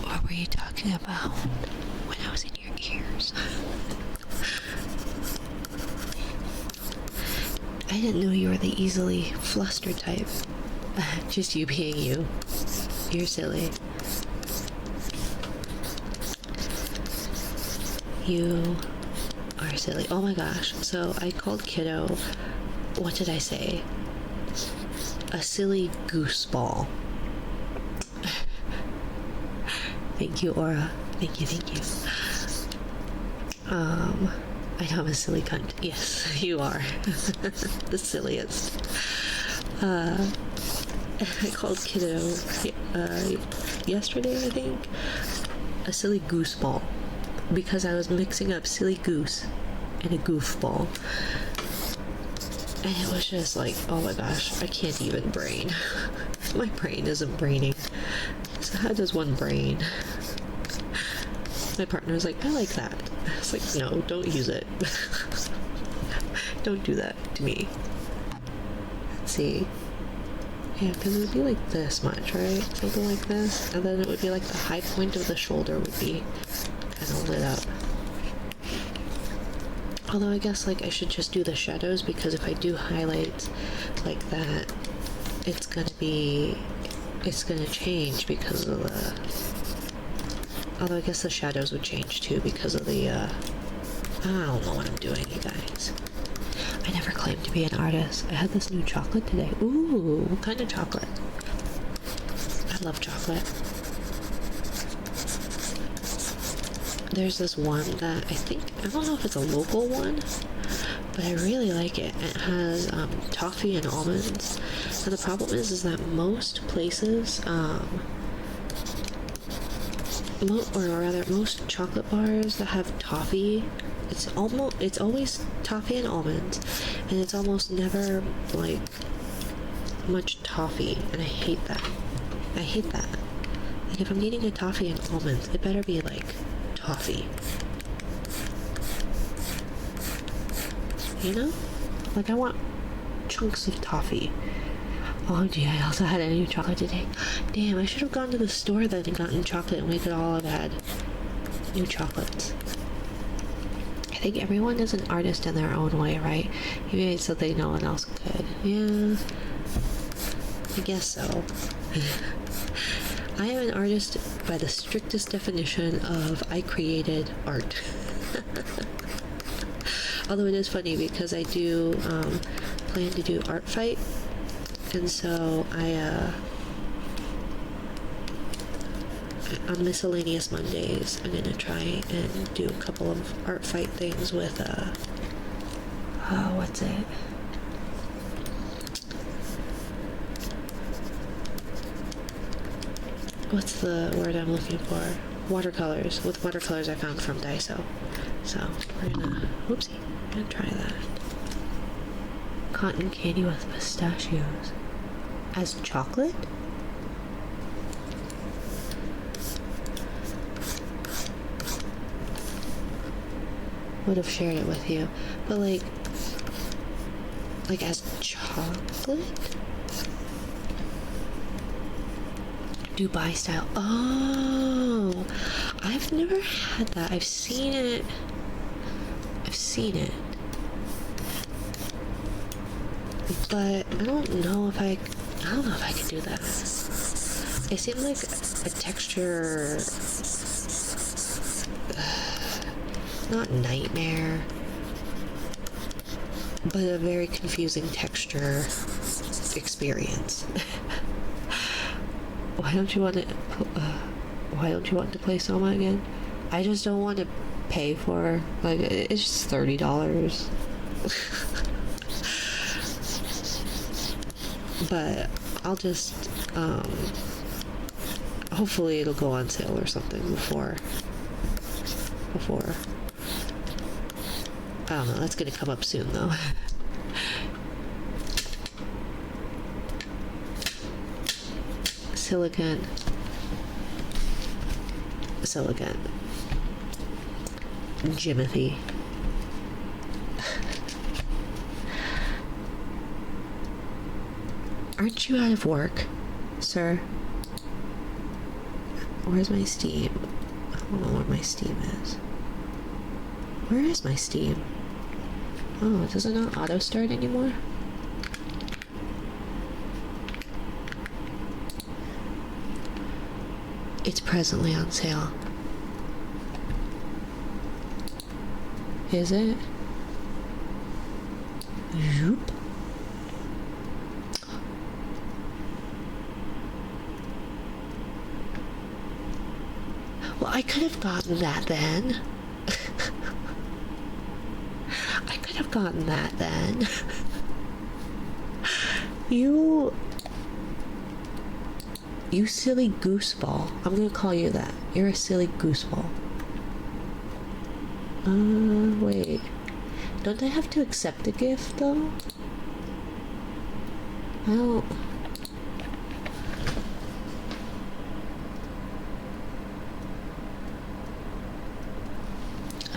Speaker 1: What were you talking about when I was in your ears? I didn't know you were the easily flustered type. Just you being you. You're silly. You are silly. Oh my gosh. So I called Kiddo, what did I say? A silly gooseball. Thank you, Aura. Thank you. I know I'm a silly cunt. Yes, you are. The silliest. I called Kiddo yesterday, I think, a silly gooseball, because I was mixing up silly goose and a goofball. And it was just like, oh my gosh, I can't even brain. My brain isn't braining. So how does one brain? My partner was like, I like that. I was like, no, don't use it. Don't do that to me. Let's see. Yeah, because it would be like this much, right? Something like this. And then it would be like the high point of the shoulder would be kind of lit up. Although I guess like I should just do the shadows, because if I do highlights like that, it's gonna change because of the, although I guess the shadows would change too because of the, I don't know what I'm doing, you guys. I never claimed to be an artist. I had this new chocolate today. Ooh, what kind of chocolate? I love chocolate. There's this one that I don't know if it's a local one, but I really like it. It has toffee and almonds. And the problem is that most places, most chocolate bars that have toffee, it's always toffee and almonds, and it's almost never like much toffee, and I hate that. Like if I'm eating a toffee and almonds, it better be like toffee. You know? Like I want chunks of toffee. Oh gee, I also had a new chocolate today. Damn, I should have gone to the store then and gotten chocolate, and we could all have had new chocolates. I think everyone is an artist in their own way, right? You made something no one else could. Yeah, I guess so. I am an artist by the strictest definition of I created art. Although it is funny because I do plan to do art fight, and so on miscellaneous Mondays I'm gonna try and do a couple of art fight things with what's it? What's the word I'm looking for? Watercolors. With watercolors I found from Daiso. So we're gonna, whoopsie, we're gonna try that. Cotton candy with pistachios. As chocolate? Would have shared it with you. But like as chocolate? Dubai style. Oh, I've never had that. I've seen it. But I don't know if I could do that. It seemed like a texture, not nightmare, but a very confusing texture experience. Why don't you want to play Soma again? I just don't want to pay for, like, it's just $30. But I'll just, hopefully it'll go on sale or something before, I don't know, that's gonna come up soon though. Silicon. Jimothy. Aren't you out of work, sir? Where's my Steam? I don't know where my Steam is. Where is my Steam? Oh, does it not auto start anymore? It's presently on sale. Is it? Zoop. Well, I could have gotten that then. You silly gooseball. I'm gonna call you that. You're a silly gooseball. Wait. Don't I have to accept the gift, though? I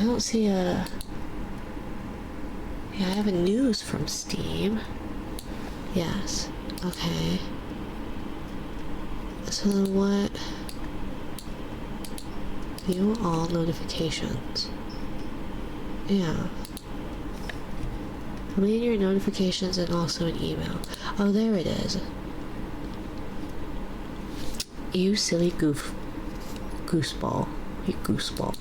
Speaker 1: don't see a... Yeah, I have a news from Steam. Yes. Okay. So then what? View all notifications. Yeah. Read your notifications and also an email. Oh, there it is. You silly gooseball. You gooseball.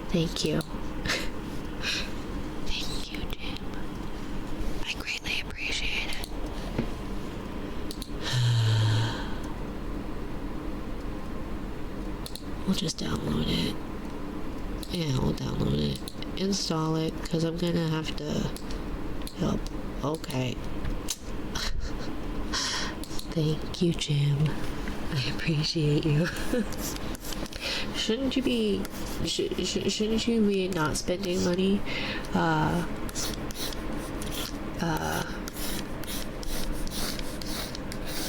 Speaker 1: Thank you. Thank you, Jim. I greatly appreciate it. We'll just download it. Yeah, we'll download it. Install it, because I'm gonna have to help. Okay. Thank you, Jim. I appreciate you. Shouldn't you be not spending money?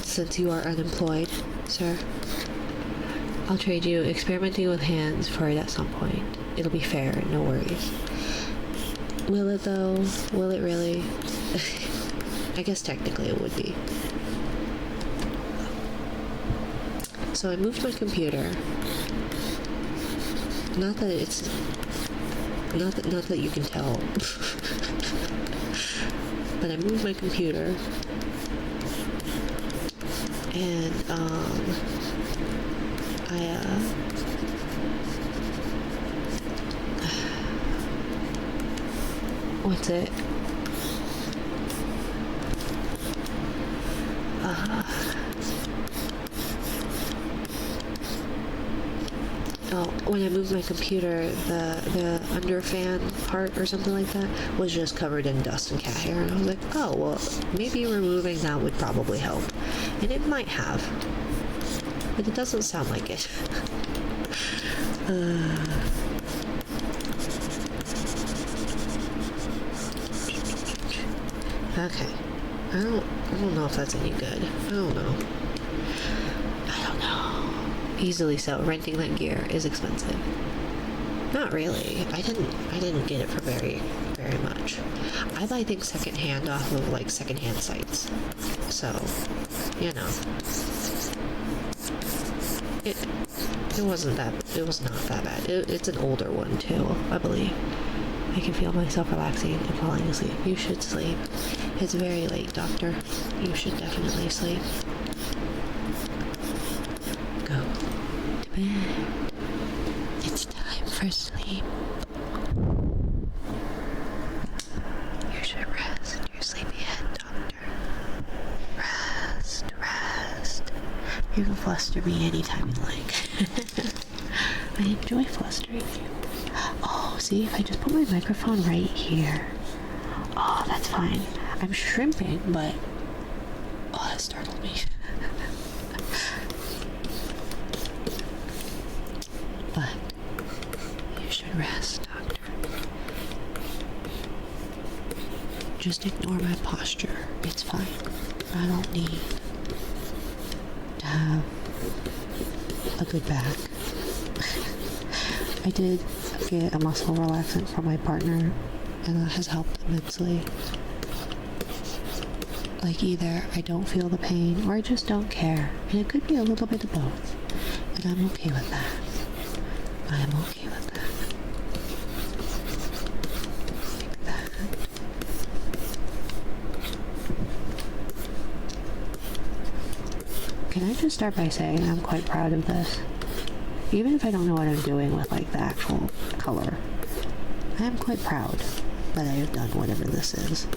Speaker 1: Since you are unemployed, sir? I'll trade you experimenting with hands for it at some point. It'll be fair, no worries. Will it though? Will it really? I guess technically it would be. So I moved my computer. Not that you can tell. But I moved my computer. And what's it? Oh, when I moved my computer, the under fan part or something like that was just covered in dust and cat hair, and I was like, oh, well, maybe removing that would probably help. And it might have. But it doesn't sound like it. Okay. I don't know if that's any good. I don't know. Easily so. Renting that gear is expensive. Not really. I didn't get it for very much. I buy things secondhand off of like secondhand sites. So, you know. It was not that bad. It's an older one too, I believe. I can feel myself relaxing and falling asleep. You should sleep. It's very late, doctor. You should definitely sleep. Go to bed. It's time for sleep. You should rest your sleepy head, doctor. Rest. You can fluster me anytime you like. I enjoy flustering you. Oh, see, if I just put my microphone right here. Oh, that's fine. I'm shrimping, but... Oh, that startled me. But you should rest, doctor. Just ignore my posture. It's fine. I don't need to have a good back. I did get a muscle relaxant from my partner, and that has helped immensely. Like, either I don't feel the pain or I just don't care, and it could be a little bit of both, and I'm okay with that. I'm okay with that. Like that. Can I just start by saying I'm quite proud of this? Even if I don't know what I'm doing with like the actual color, I am quite proud that I have done whatever this is.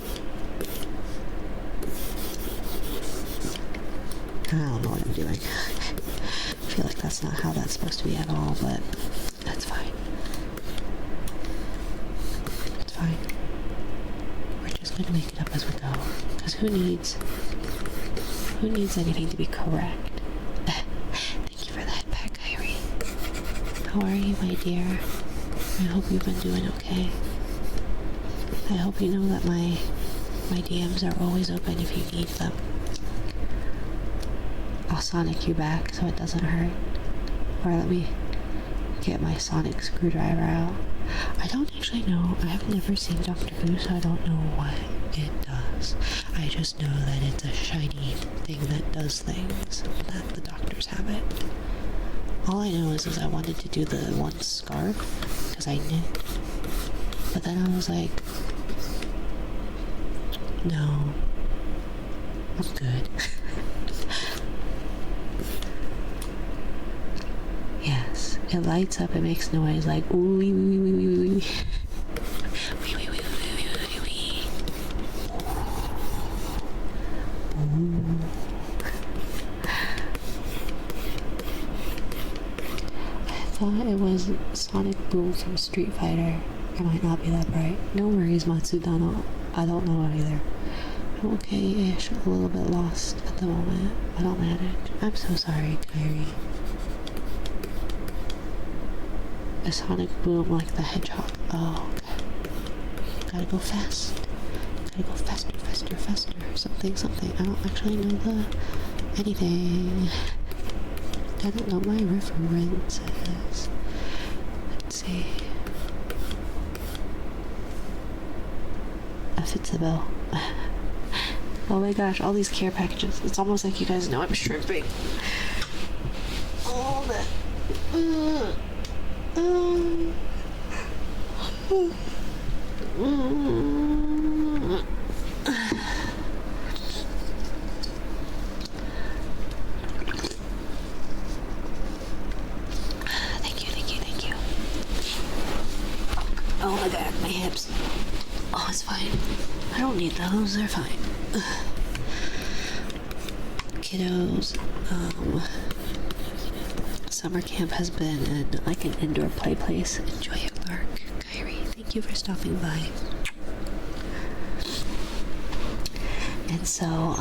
Speaker 1: I don't know what I'm doing. I feel like that's not how that's supposed to be at all, but that's fine. It's fine. We're just going to make it up as we go. Because who needs anything to be correct? Thank you for that pet, Kyrie. How are you, my dear? I hope you've been doing okay. I hope you know that my DMs are always open if you need them. I'll sonic you back so it doesn't hurt. Or let me get my sonic screwdriver out. I don't actually know. I have never seen Dr. Who, so I don't know what it does. I just know that it's a shiny thing that does things, that the doctors have it. All I know is I wanted to do the one scarf, because I knit. But then I was like, no, I'm good. Yes, it lights up, it makes noise like ooh wee wee wee wee wee wee. I thought it was Sonic Boom from Street Fighter. It might not be that bright. No worries, Matsudano. I don't know either. I'm okay-ish, a little bit lost at the moment, but I'll manage. I'm so sorry, Kyrie. A Sonic Boom like the Hedgehog. Oh, okay. Gotta go fast. Gotta go faster. Something. I don't actually know anything. I don't know my references. Let's see. Fits the bill. Oh my gosh, all these care packages. It's almost like you guys know I'm shrimping. All that. Thank you. Oh my god, my hips. Oh, it's fine. I don't need those, they're fine. Kiddos, summer camp has been in like an indoor play place. Enjoy your work. Kyrie, thank you for stopping by. And so,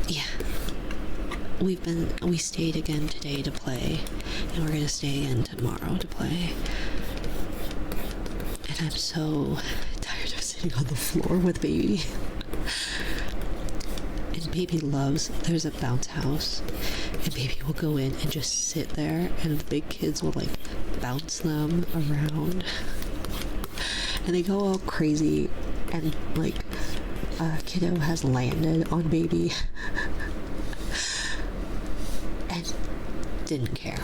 Speaker 1: yeah. We stayed again today to play, and we're gonna stay again tomorrow to play. And I'm so tired of sitting sitting on the floor with baby. And baby loves, there's a bounce house, and baby will go in and just sit there, and the big kids will like bounce them around. And they go all crazy, and like a kiddo has landed on baby and didn't care.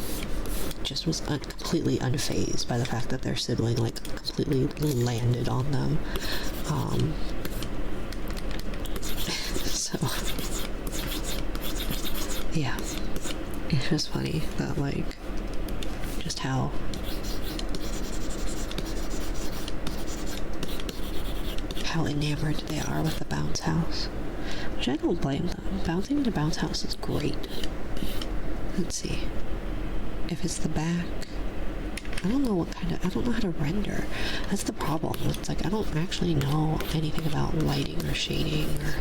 Speaker 1: Just was completely unfazed by the fact that their sibling like completely landed on them. So yeah, it's just funny that like just how enamored they are with the bounce house, which I don't blame them. Bouncing in the bounce house is great. Let's see if it's the back. I don't know I don't know how to render. That's the problem. It's like I don't actually know anything about lighting or shading, or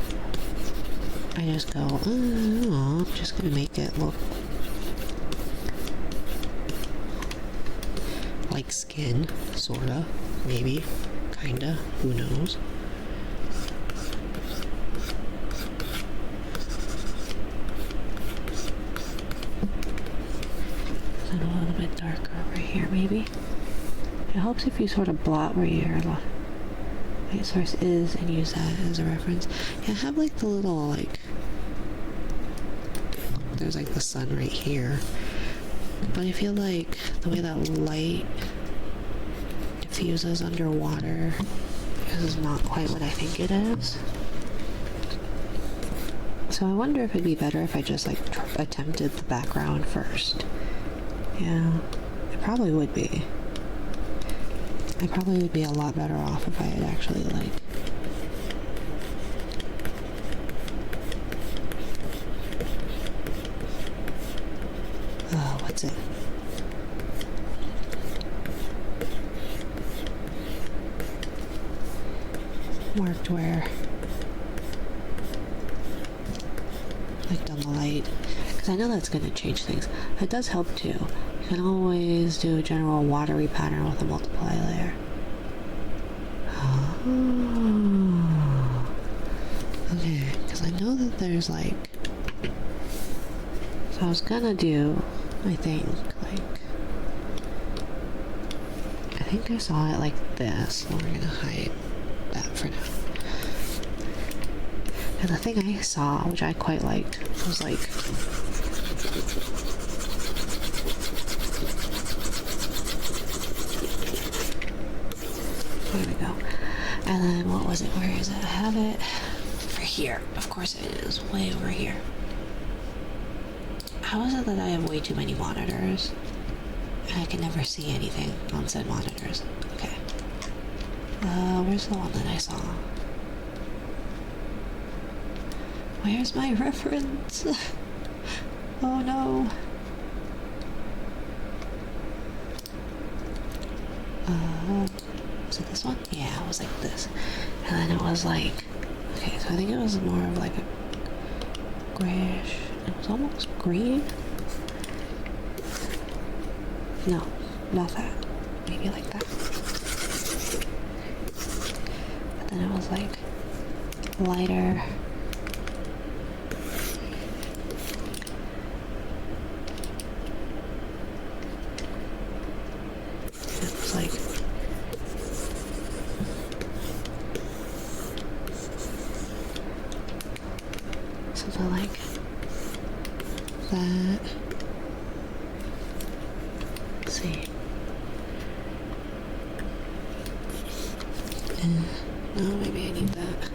Speaker 1: I just go, oh, I'm just gonna make it look like skin, sorta, maybe, kinda, who knows. A little bit darker over here, maybe. It helps if you sort of blot where your light source is and use that as a reference. Yeah, have like the little like, there's like the sun right here, but I feel like the way that light diffuses underwater is not quite what I think it is. So I wonder if it'd be better if I just like attempted the background first. Yeah, it probably would be. I probably would be a lot better off if I had actually like what's it? Marked where like done the light, because I know that's going to change things. It does help too. You can always do a general watery pattern with a multiply layer. Oh. Okay, because I know that there's like, so I was gonna do, I think I saw it like this, so we're gonna hide that for now. And the thing I saw, which I quite liked, was like, there we go. And then what was it? Where is it? I have it over here. Of course it is, way over here. How is it that I have way too many monitors and I can never see anything on said monitors? Okay. Where's the one that I saw? Where's my reference? Oh no. Was it this one? Yeah, it was like this. And then it was like, okay, so I think it was more of like a grayish. It was almost green. No, not that. Maybe like that. But then it was like lighter. It was like something like that. Let's see. No, maybe I need that.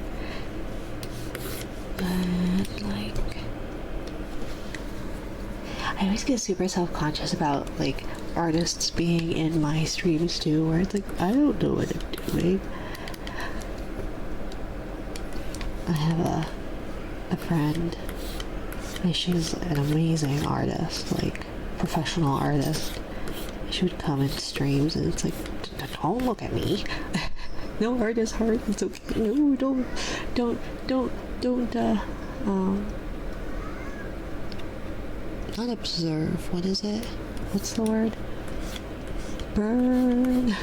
Speaker 1: But like, I always get super self-conscious about like artists being in my streams too, where it's like I don't know what I'm doing. I have a friend, and she's an amazing artist, like professional artist. She would come in streams and it's like, don't look at me. No art is hard. It's okay. No, don't not observe. What is it? What's the word? Burn.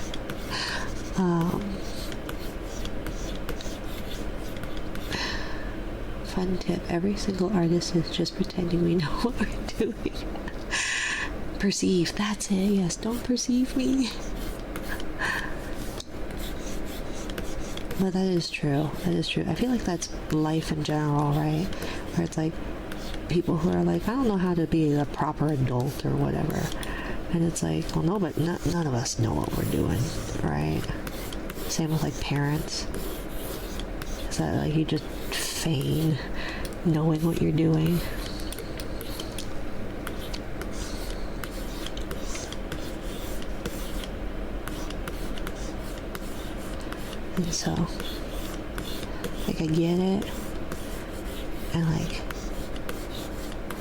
Speaker 1: fun tip. Every single artist is just pretending we know what we're doing. Perceive, that's it, yes, don't perceive me. But that is true, I feel like that's life in general, right? Where it's like people who are like, I don't know how to be a proper adult or whatever, and it's like, well, no, but none of us know what we're doing, right? Same with like parents. Is that like you just feign knowing what you're doing? And so, like, I get it, and like,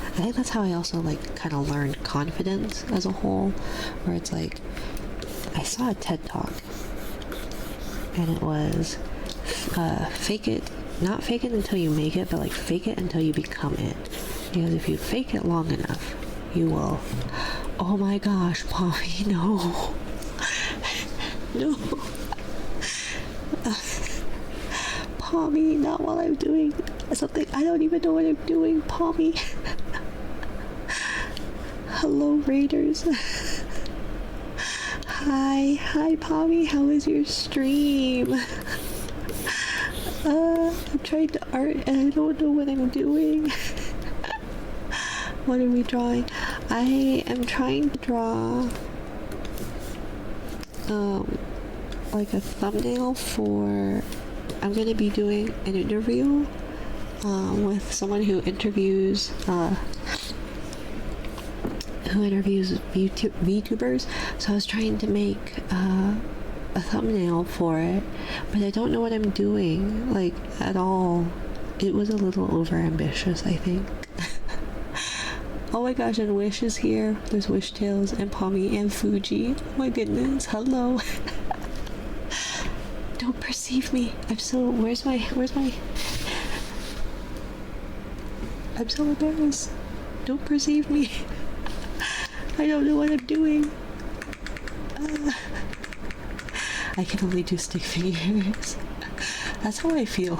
Speaker 1: I think that's how I also like kind of learned confidence as a whole, where it's like, I saw a TED Talk, and it was, not fake it until you make it, but like fake it until you become it. Because if you fake it long enough, you will, oh my gosh, Poppy, no. No. Pommy, not while I'm doing something I don't even know what I'm doing, Pommy. Hello, Raiders. Hi, Pommy, how was your stream? I'm trying to art and I don't know what I'm doing. What are we drawing? I am trying to draw like a thumbnail for, I'm going to be doing an interview with someone who interviews VTubers. So I was trying to make a thumbnail for it, but I don't know what I'm doing, like, at all. It was a little over ambitious, I think. Oh my gosh, and Wish is here. There's Wish Tales and Pommy and Fuji. Oh my goodness, hello. Don't perceive me. I'm so, where's my, I'm so embarrassed. Don't perceive me. I don't know what I'm doing. I can only do stick figures. That's how I feel.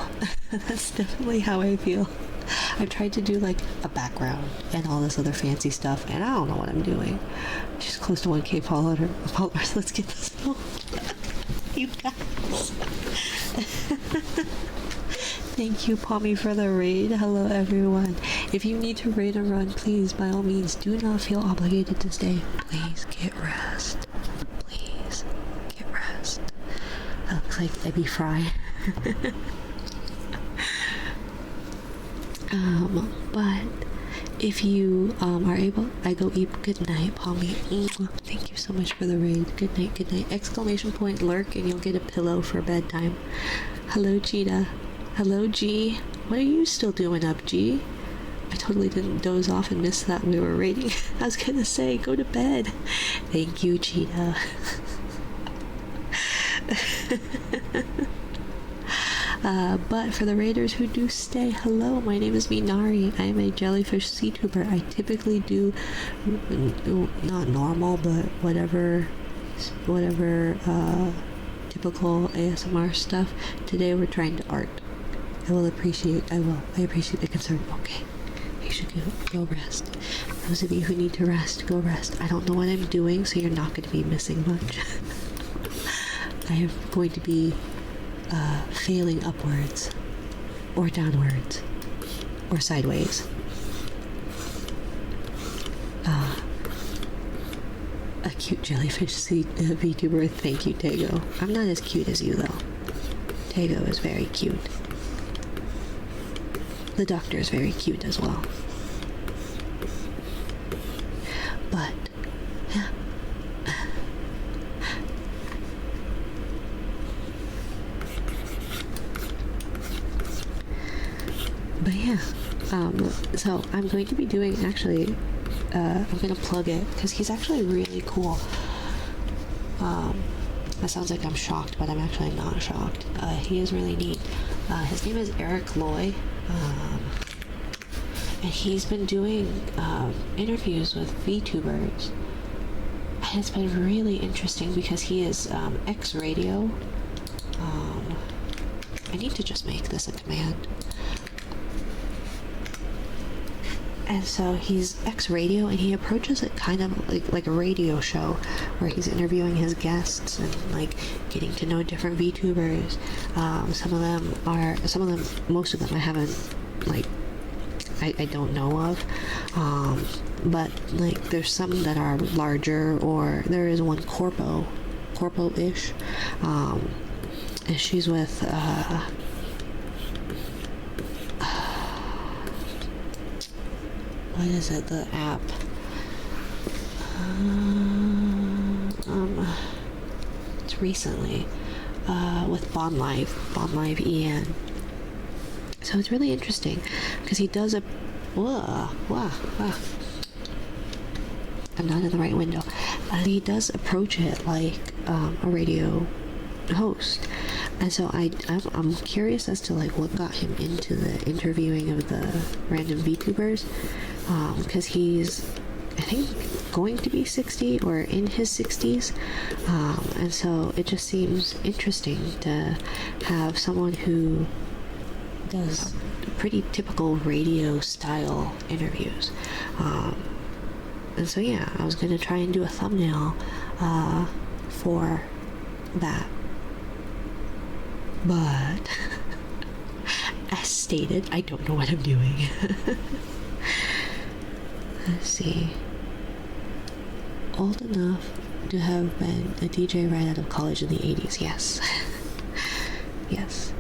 Speaker 1: That's definitely how I feel. I've tried to do like a background and all this other fancy stuff, and I don't know what I'm doing. She's close to 1K followers. Let's get this film. You guys. Thank you, Pommy, for the raid. Hello, everyone. If you need to raid or run, please, by all means, do not feel obligated to stay. Please get rest. Please get rest. That looks like Debbie Fry. But if you are able, I go eat. Good night, Pommy. Thank you so much for the raid. Good night, good night. Exclamation point lurk, and you'll get a pillow for bedtime. Hello, Cheetah. Hello, G. What are you still doing up, G? I totally didn't doze off and miss that we were raiding. I was gonna say, go to bed. Thank you, Cheetah. But for the raiders who do stay, hello, my name is Minari. I am a jellyfish CTuber. I typically do not normal, but whatever typical ASMR stuff. Today we're trying to art. I appreciate the concern. Okay, you should go rest. Those of you who need to rest, go rest. I don't know what I'm doing, so you're not going to be missing much. I am going to be failing upwards, or downwards, or sideways. A cute jellyfish VTuber. Thank you, Tego. I'm not as cute as you, though. Tego is very cute. The doctor is very cute as well. But, yeah. But yeah, so I'm going to be doing, actually, I'm going to plug it, because he's actually really cool. That sounds like I'm shocked, but I'm actually not shocked. He is really neat. His name is Eric Loy, and he's been doing interviews with VTubers, and it's been really interesting because he is X-Radio. I need to just make this a command. And so he's ex-radio, and he approaches it kind of like a radio show, where he's interviewing his guests and like getting to know different VTubers. Most of them I haven't like I don't know of, but like there's some that are larger, or there is one corpo-ish, and she's with what is it, the app, it's recently with Bond Live EN. So it's really interesting because he does a I'm not in the right window. He does approach it like a radio host, and so I'm curious as to like what got him into the interviewing of the random VTubers, because he's, I think, going to be 60 or in his 60s, and so it just seems interesting to have someone who does pretty typical radio style interviews. And so yeah, I was gonna try and do a thumbnail for that, but as stated, I don't know what I'm doing. Let's see. Old enough to have been a DJ right out of college in the 80s. Yes. Yes.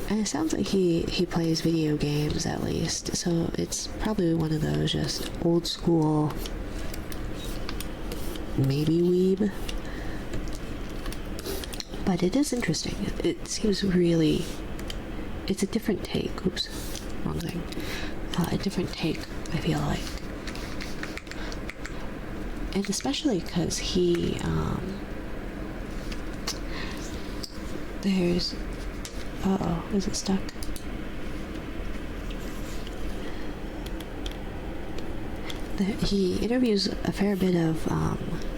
Speaker 1: And it sounds like he plays video games at least, so it's probably one of those just old school, maybe weeb. But it is interesting. It seems really, it's a different take. Oops, wrong thing. A different take, I feel like. And especially because he, there's, uh-oh, is it stuck? He interviews a fair bit of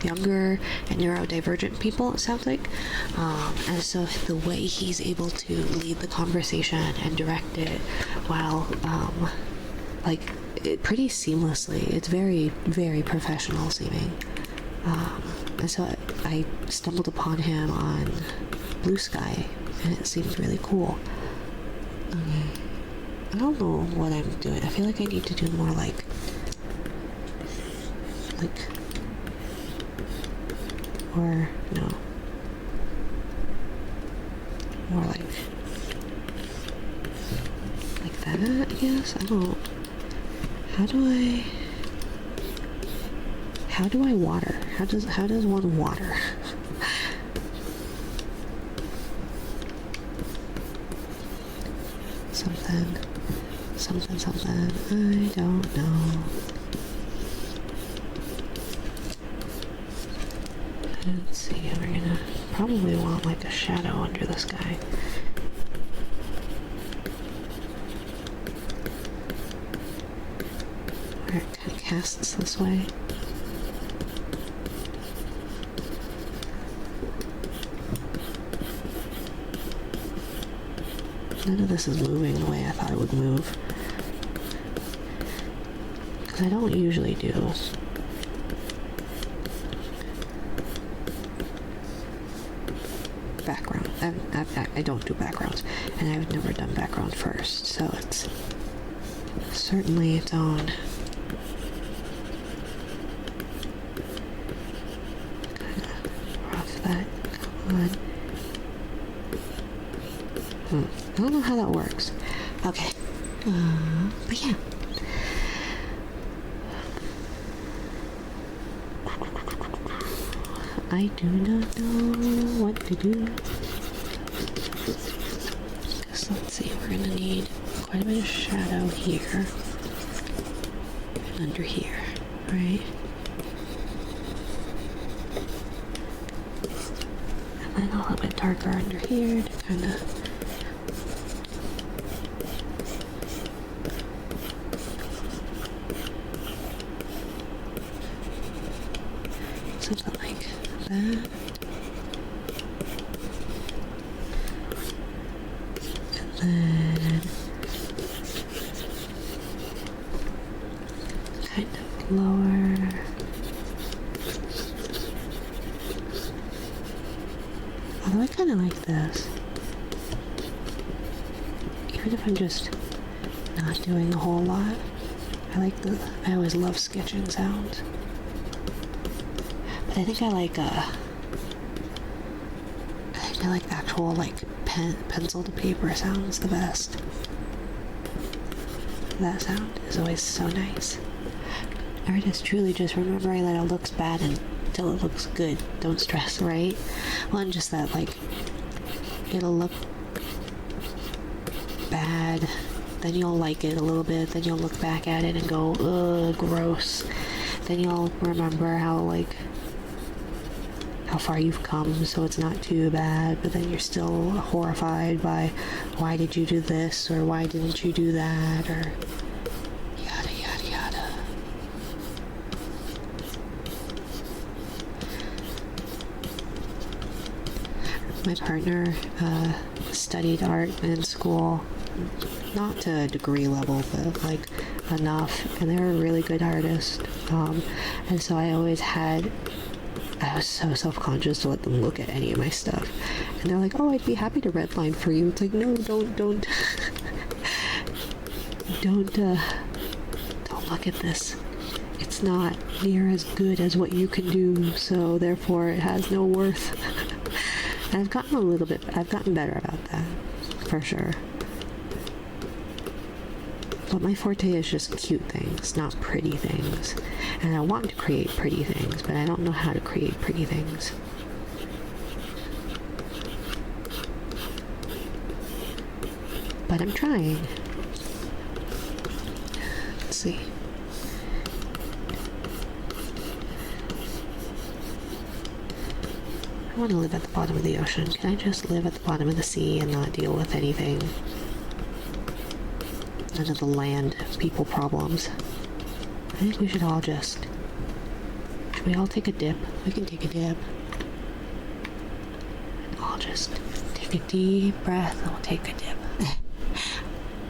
Speaker 1: younger and neurodivergent people, it sounds like. And so the way he's able to lead the conversation and direct it while, pretty seamlessly. It's very, very professional seeming. And so I stumbled upon him on Blue Sky, and it seems really cool. Okay. I don't know what I'm doing. I feel like I need to do more like or no, more like that, I guess. I don't, how do I water? How does one water? something, I don't know. Let's see, we're gonna probably want like a shadow under this guy. Where it kind of casts this way. None of this is moving the way I thought it would move. Because I don't usually do background. I don't do backgrounds, and I've never done background first, so it's certainly its own kind of rough that. Come on. I don't know how that works. Okay. But yeah. I do not know what to do. Because let's see, we're gonna need quite a bit of shadow here and under here, right? And then a little bit darker under here to kind of something like that. And then lower. Although I kind of like this. Even if I'm just not doing a whole lot. I always love sketching sounds. But I think I like the actual like pencil to paper sounds the best. That sound is always so nice. Artists truly just remembering that it looks bad until it looks good. Don't stress, right? Well, and just that, like, it'll look bad, then you'll like it a little bit, then you'll look back at it and go, ugh, gross. Then you'll remember how far you've come, so it's not too bad, but then you're still horrified by why did you do this, or why didn't you do that, or yada yada yada. My partner studied art in school, not to a degree level, but like enough, and they were a really good artist, and so I was so self-conscious to let them look at any of my stuff. And they're like, oh, I'd be happy to redline for you. It's like, no, don't don't look at this. It's not near as good as what you can do, so therefore it has no worth. And I've gotten better about that, for sure. But my forte is just cute things, not pretty things. And I want to create pretty things, but I don't know how to create pretty things. But I'm trying. Let's see. I want to live at the bottom of the ocean. Can I just live at the bottom of the sea and not deal with anything? None of the land people problems. I think we should all should we all take a dip? We can take a dip. I'll just take a deep breath and we'll take a dip.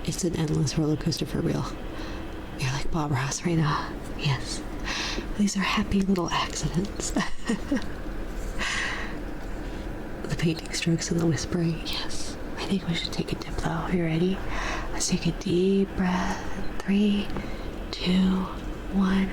Speaker 1: It's an endless roller coaster for real. You're like Bob Ross right now. Yes. These are happy little accidents. The painting strokes and the whispering. Yes. I think we should take a dip though. You ready? Let's take a deep breath. 3, 2, 1.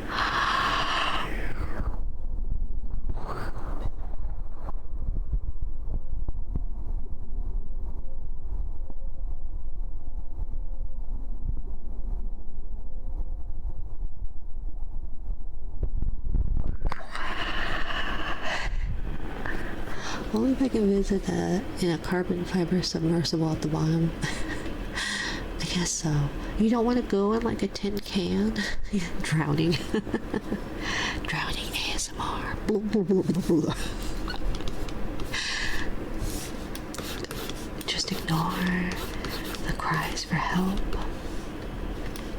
Speaker 1: Only if I can visit in a carbon fiber submersible at the bottom. I guess so. You don't want to go in like a tin can? Drowning. Drowning ASMR. Just ignore the cries for help.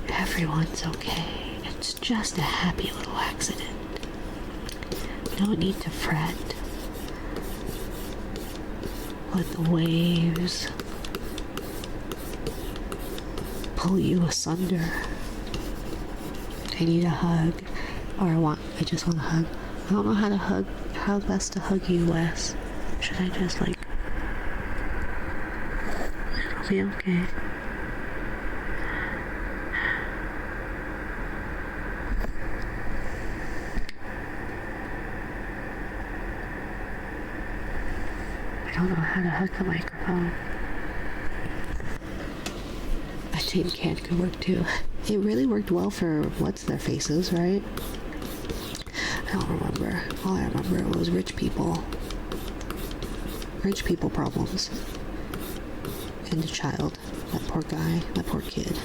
Speaker 1: Everyone's okay. It's just a happy little accident. No need to fret. Let the waves pull you asunder. I need a hug. Or I just want a hug. I don't know how to hug. How best to hug you, Wes? Should I just like... It'll be okay. I don't know how to hug the microphone. A tin can could work too. It really worked well for what's-their-faces, right? I don't remember. All I remember was rich people. Rich people problems. And a child. That poor guy. That poor kid.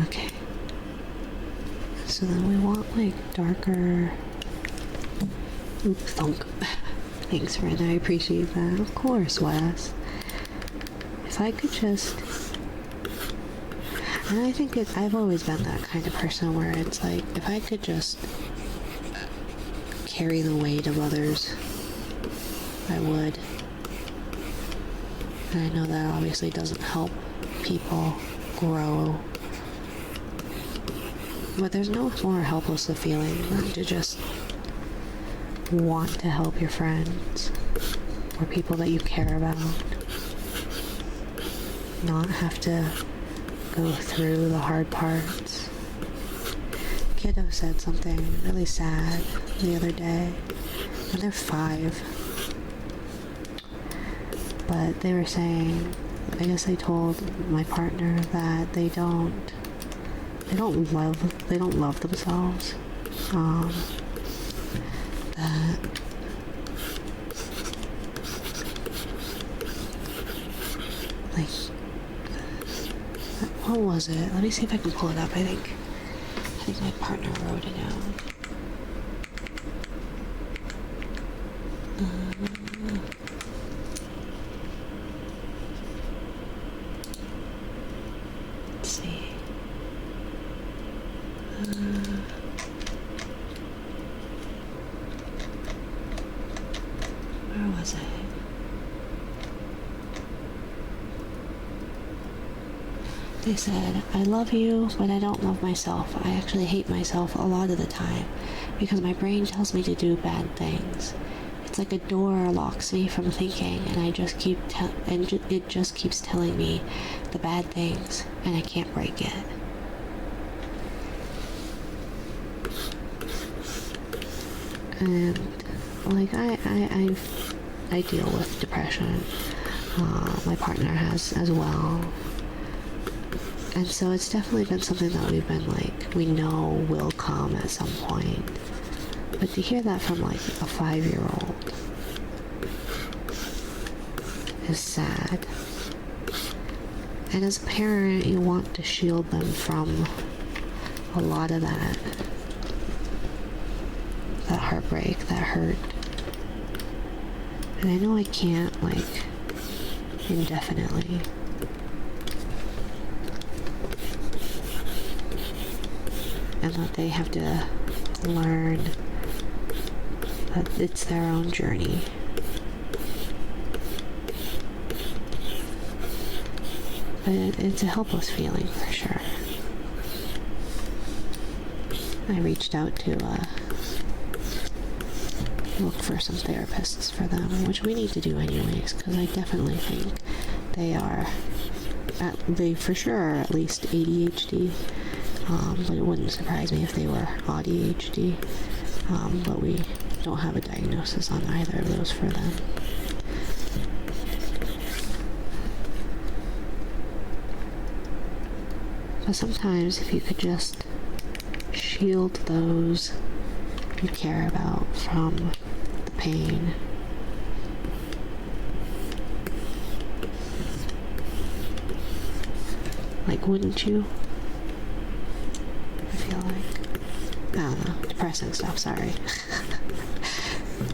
Speaker 1: Okay. So then we want like darker... Oops, thunk. Thanks, Ren, I appreciate that. Of course, Wes. If I could just... And I think I've always been that kind of person where it's like, if I could just carry the weight of others, I would. And I know that obviously doesn't help people grow. But there's no more helpless a feeling than to just want to help your friends or people that you care about. Not have to go through the hard parts. Kiddo said something really sad the other day, and they're 5. But they were saying, I guess they told my partner that they don't love themselves. That like, what was it? Let me see if I can pull it up. I think my partner wrote it down. Let's see. Where was I? They said, I love you, but I don't love myself. I actually hate myself a lot of the time because my brain tells me to do bad things. It's like a door locks me from thinking, and I just it just keeps telling me the bad things, and I can't break it. And like I deal with depression. My partner has as well. And so it's definitely been something that we've been like, we know will come at some point. But to hear that from like a 5-year-old is sad. And as a parent, you want to shield them from a lot of that heartbreak, that hurt. And I know I can't, like, indefinitely. And that they have to learn that it's their own journey. But it's a helpless feeling for sure. I reached out to look for some therapists for them, which we need to do anyways, because I definitely think they for sure are at least ADHD. But it wouldn't surprise me if they were ADHD. But we don't have a diagnosis on either of those for them. But sometimes if you could just shield those you care about from the pain. Like, wouldn't you? I feel like, I don't know, depressing stuff, sorry.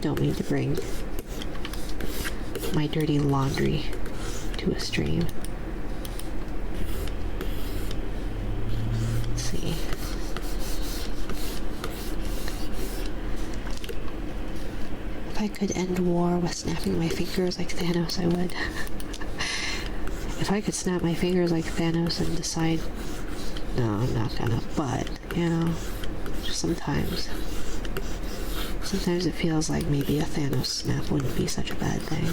Speaker 1: Don't mean to bring my dirty laundry to a stream. Let's see. If I could end war with snapping my fingers like Thanos, I would. If I could snap my fingers like Thanos and decide, no, I'm not gonna, but, you know, just sometimes it feels like maybe a Thanos snap wouldn't be such a bad thing.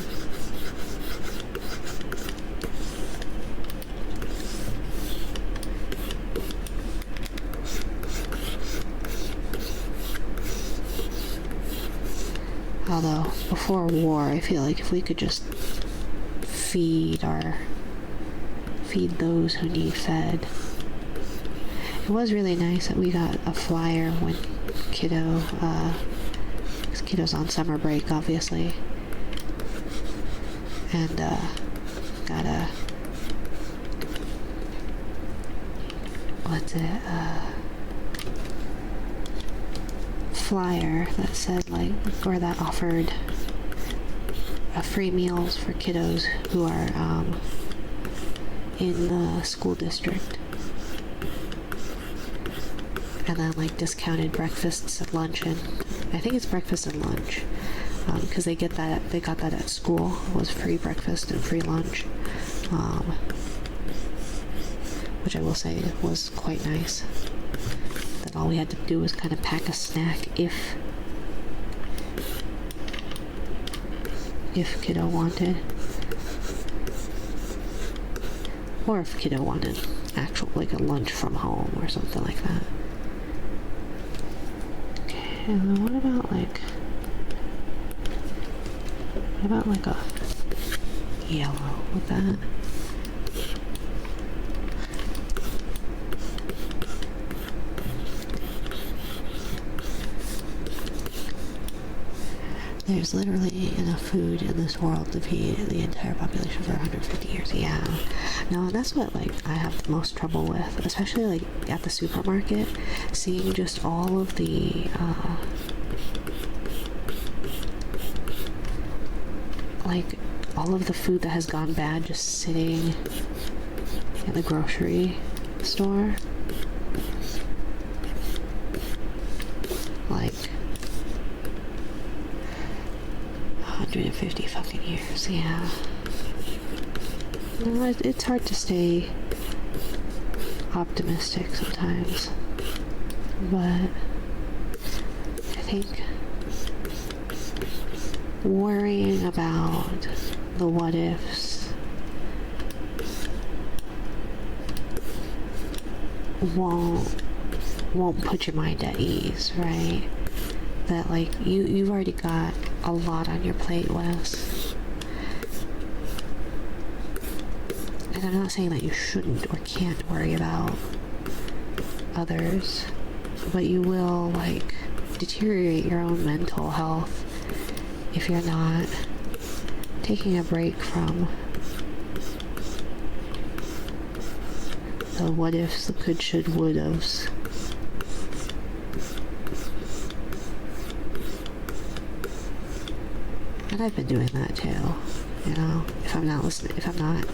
Speaker 1: Although, before war, I feel like if we could just feed those who need fed. It was really nice that we got a flyer when Kiddo's on summer break, obviously. And, got a, flyer that said, like, or that offered free meals for kiddos who are, in the school district. And then, like, discounted breakfasts and lunch, and I think it's breakfast and lunch. because they got that at school. It was free breakfast and free lunch, which I will say was quite nice. That all we had to do was kind of pack a snack if kiddo wanted, or if kiddo wanted actual like a lunch from home or something like that. Okay, and then what about like a yellow with that? There's literally enough food in this world to feed the entire population for 150 years. Yeah. No, that's what I have the most trouble with, especially at the supermarket, seeing just all of the all of the food that has gone bad just sitting in the grocery store. 150 fucking years, yeah. No, it's hard to stay optimistic sometimes, but I think worrying about the what ifs won't put your mind at ease, right? That you've already got a lot on your plate, Wes. And I'm not saying that you shouldn't or can't worry about others, but you will deteriorate your own mental health if you're not taking a break from the what ifs, the could, should, would haves. And I've been doing that too, if I'm not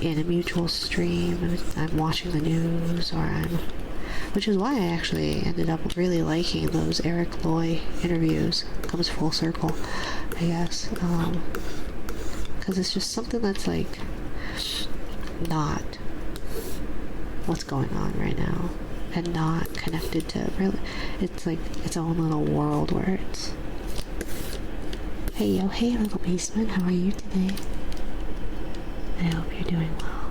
Speaker 1: in a mutual stream, I'm watching the news, which is why I actually ended up really liking those Eric Loy interviews. Comes full circle, I guess, because it's just something that's not what's going on right now, and not connected to really, it's its own little world where it's, hey little basement, how are you today? I hope you're doing well.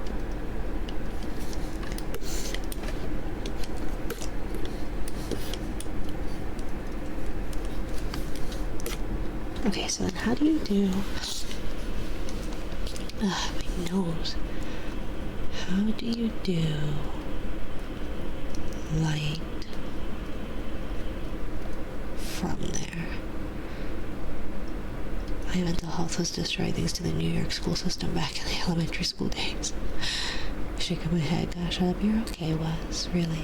Speaker 1: Okay, so then how do you do... my nose. How do you do light from there? My mental health was destroyed thanks to the New York school system back in the elementary school days. Shaking my head, gosh, I hope you're okay, Wes, really.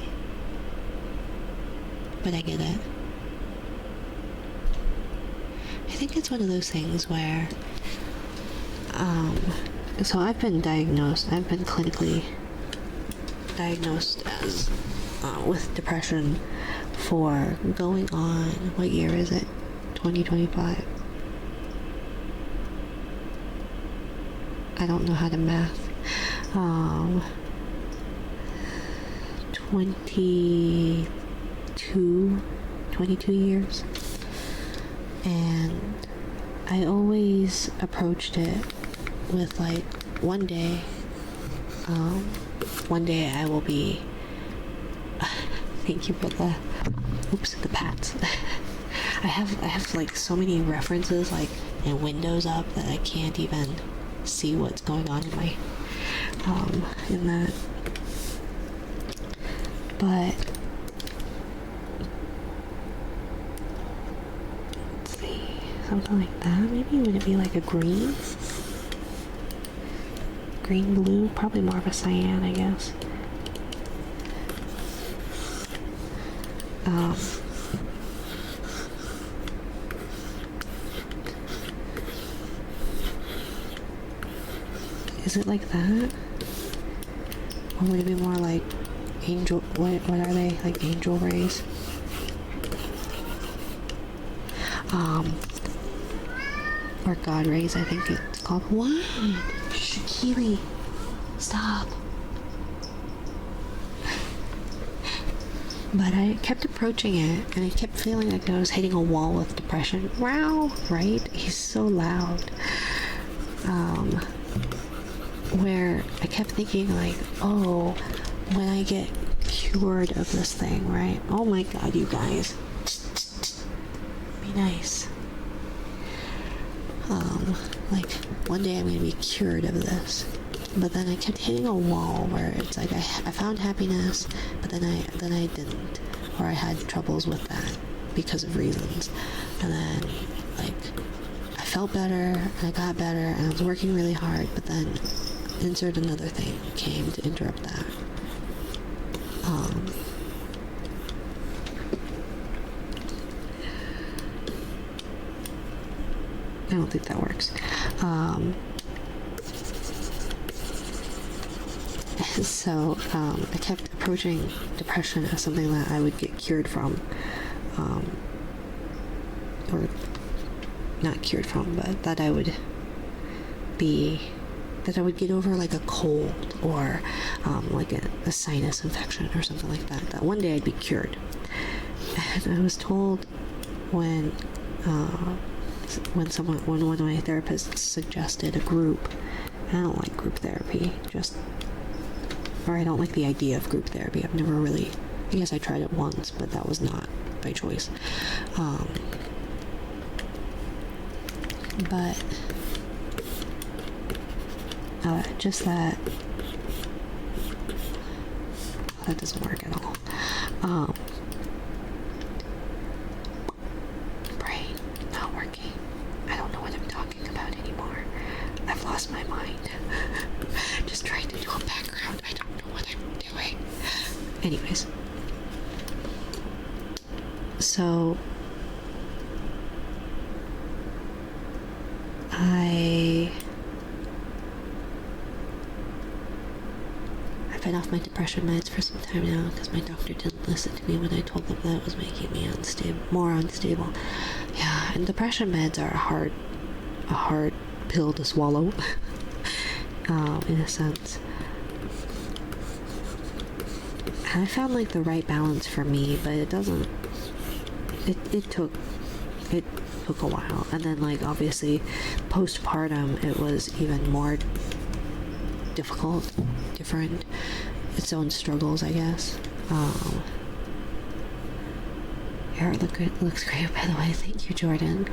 Speaker 1: But I get it. I think it's one of those things where, so I've been clinically diagnosed as, with depression for going on, what year is it? 2025. I don't know how to math. 22 years. And I always approached it with one day I will be thank you for the pats. I have so many references and windows up that I can't even see what's going on in my in that. But let's see, something like that. Maybe would it be a green blue, probably more of a cyan, I guess. Is it like that? Or would it be more like angel, what are they? Angel rays? or God rays, I think it's called. What? Shh, Keely, stop. But I kept approaching it, and I kept feeling like I was hitting a wall with depression. Wow, right? He's so loud. Where I kept thinking like, oh, when I get cured of this thing, right? Oh my God, you guys. Be nice. Like, one day I'm gonna be cured of this. But then I kept hitting a wall where it's like I found happiness, but then I didn't, or I had troubles with that because of reasons. And then like I felt better, and I got better, and I was working really hard, but then insert another thing came to interrupt that. I don't think that works. So I kept approaching depression as something that I would get cured from, or not cured from, but that I would get over like a cold, or like a sinus infection or something like that. That one day I'd be cured. And I was told when one of my therapists suggested a group. I don't like group therapy, or I don't like the idea of group therapy. I've never really, I guess I tried it once, but that was not by choice. But just that doesn't work at all. Brain not working. I don't know what I'm talking about anymore. I've lost my mind. Just trying to do a background. I don't know what I'm doing. Anyways. So I've been off my depression meds for some time now because my doctor didn't listen to me when I told them that it was making me more unstable. Yeah, and depression meds are a hard pill to swallow, in a sense. And I found like the right balance for me, but it doesn't. It took a while, and then like obviously postpartum it was even more difficult, different, its own struggles, I guess. Hair looks great, by the way. Thank you, Jordan.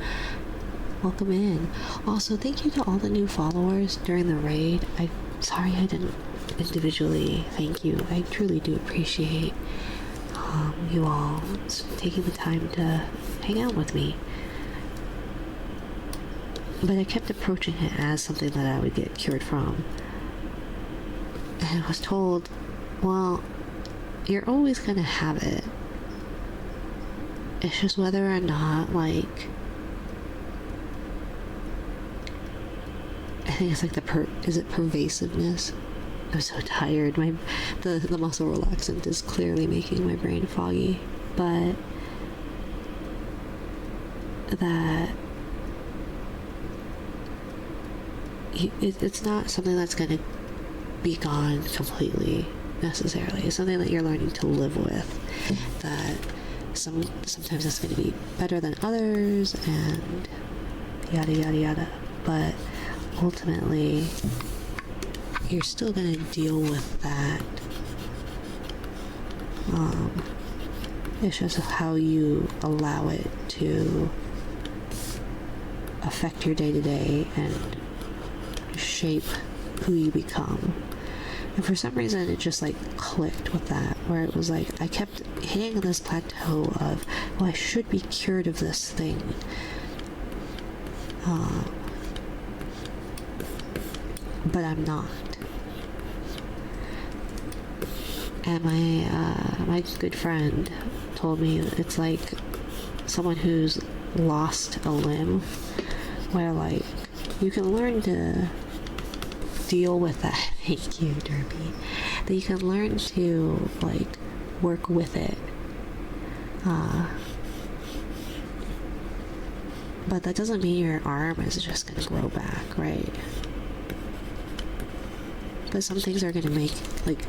Speaker 1: Welcome in. Also, thank you to all the new followers during the raid. I'm sorry I didn't individually thank you. I truly do appreciate you all taking the time to hang out with me. But I kept approaching it as something that I would get cured from. And I was told, well, you're always gonna have it. It's just whether or not, like, I think it's like is it pervasiveness? I'm so tired. The muscle relaxant is clearly making my brain foggy. But that it's not something that's going to be gone completely necessarily. It's something that you're learning to live with. That sometimes it's going to be better than others, and yada yada yada. But ultimately, you're still going to deal with that. It's just how you allow it to affect your day-to-day and shape who you become. And for some reason it just like clicked with that, where it was like I kept hitting this plateau of, well, I should be cured of this thing. But I'm not. And my good friend told me it's like someone who's lost a limb, where like you can learn to deal with that. Thank you, Derby. That you can learn to like work with it. But that doesn't mean your arm is just gonna grow back, right? But some things are gonna make, like,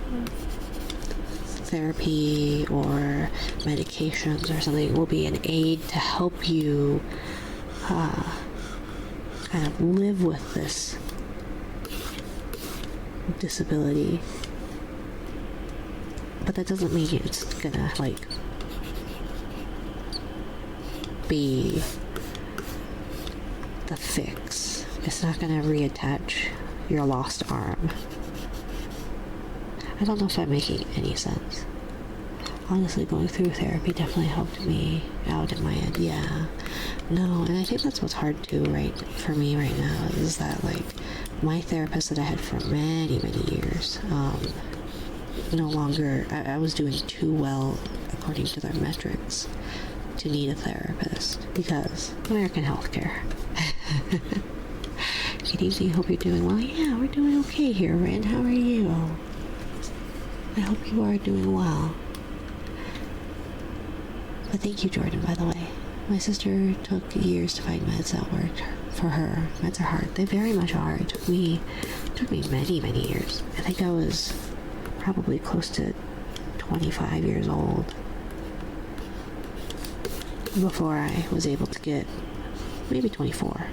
Speaker 1: therapy or medications or something will be an aid to help you kind of live with this disability. But that doesn't mean it's gonna, like, be the fix. It's not gonna reattach your lost arm. I don't know if I'm making any sense. Honestly, going through therapy definitely helped me out in my end. Yeah. No, and I think that's what's hard too, right, for me right now, is that, like, my therapist that I had for many, many years, no longer, I was doing too well according to their metrics to need a therapist because American healthcare. Good evening, hope you're doing well. Yeah, we're doing okay here, Ren. How are you? I hope you are doing well. But thank you, Jordan, by the way. My sister took years to find meds that worked for her. Meds are hard. They very much are. It took me many, many years. I think I was probably close to 25 years old before I was able to get, maybe 24.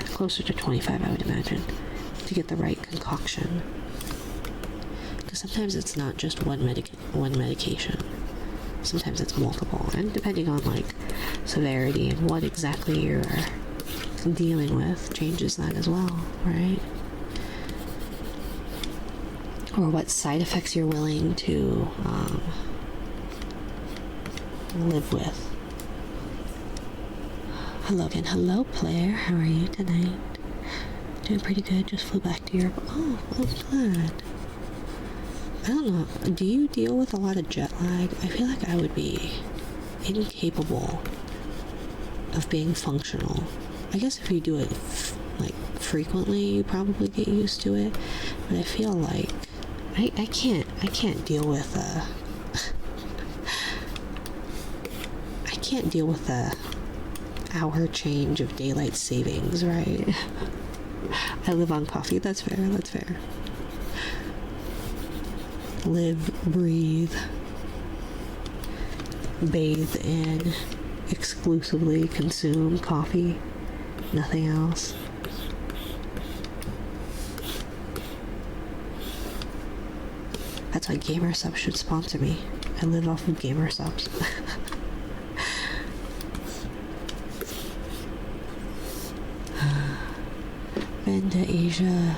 Speaker 1: Closer to 25, I would imagine, to get the right concoction. Because sometimes it's not just one medication. Sometimes it's multiple, and depending on, like, severity and what exactly you're dealing with changes that as well, right? Or what side effects you're willing to live with. Hello again. Hello, Claire. How are you tonight? Doing pretty good. Just flew back to Europe. Oh, I'm glad. I don't know. Do you deal with a lot of jet lag? I feel like I would be incapable of being functional. I guess if you do it like frequently, you probably get used to it. But I feel like I can't deal with I can't deal with the hour change of daylight savings, right? I live on coffee. That's fair. That's fair. Live, breathe, bathe in, exclusively consume coffee, nothing else. That's why Gamer Subs should sponsor me. I live off of Gamer Subs. Been to Asia,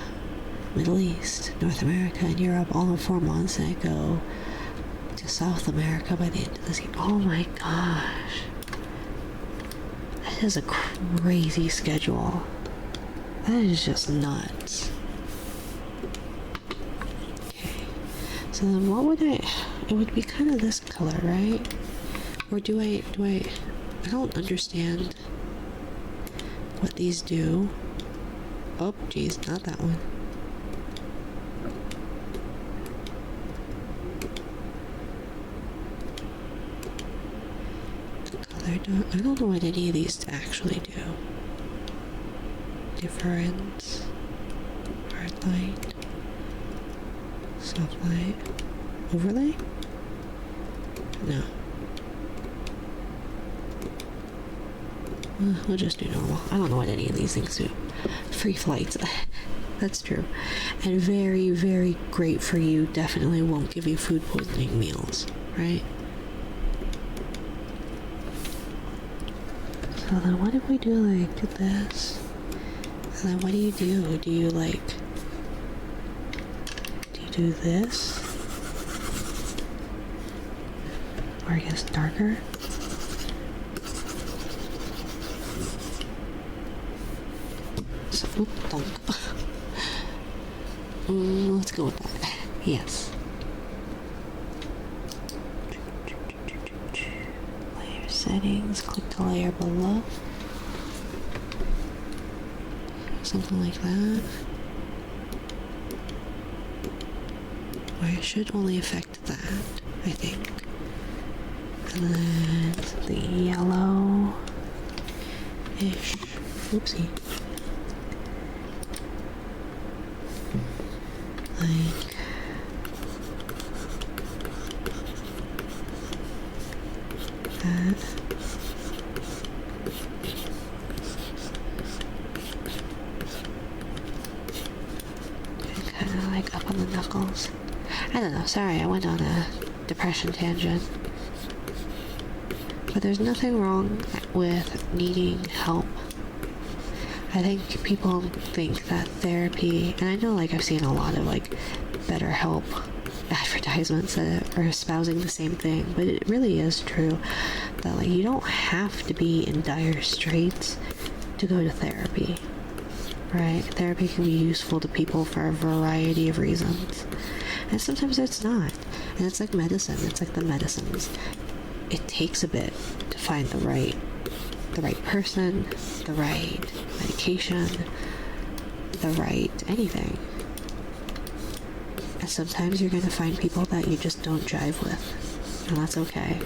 Speaker 1: Middle East, North America, and Europe all in 4 months, and I go to South America by the end of this year. Oh my gosh. That is a crazy schedule. That is just nuts. Okay. So then what would it would be kind of this color, right? Or do I don't understand what these do. Oh, geez, not that one. I don't know what any of these actually do. Difference, hard light, soft light, overlay? No. We'll just do normal. I don't know what any of these things do. Free flights. That's true. And very, very great for you. Definitely won't give you food poisoning meals, right? So then what if we do like this? And then what do? Do you do this? Or I guess darker? So, let's go with that. Yes. Layer settings, click the layer below. Something like that. Or it should only affect that, I think. And then the yellow. ish. Oopsie. Like that. Kind of like up on the knuckles. I don't know, sorry, I went on a depression tangent. But there's nothing wrong with needing help. I think people think that therapy, and I know like I've seen a lot of like BetterHelp advertisements that are espousing the same thing, but it really is true that like you don't have to be in dire straits to go to therapy, right? Therapy can be useful to people for a variety of reasons, and sometimes it's not. And it's like medicine. It's like the medicines. It takes a bit to find the right person, the right medication, the right anything. And sometimes you're going to find people that you just don't jive with, and that's okay.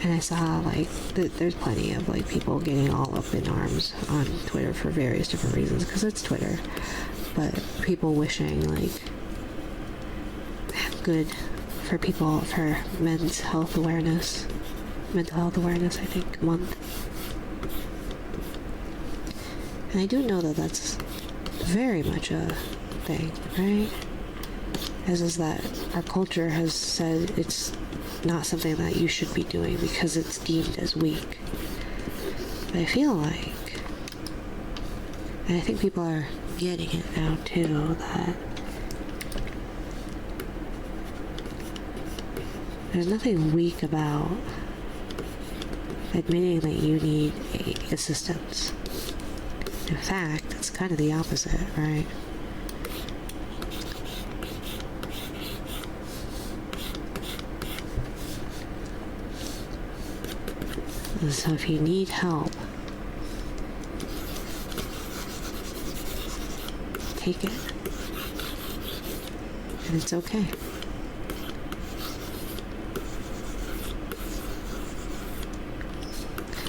Speaker 1: And I saw like there's plenty of like people getting all up in arms on Twitter for various different reasons, because it's Twitter, but people wishing like good for people for mental health awareness, I think, month. And I do know that that's very much a thing, right? As is that our culture has said it's not something that you should be doing because it's deemed as weak. But I feel like, and I think people are getting it now too, that there's nothing weak about admitting that you need assistance. In fact, it's kind of the opposite, right? And so if you need help, take it. And it's okay.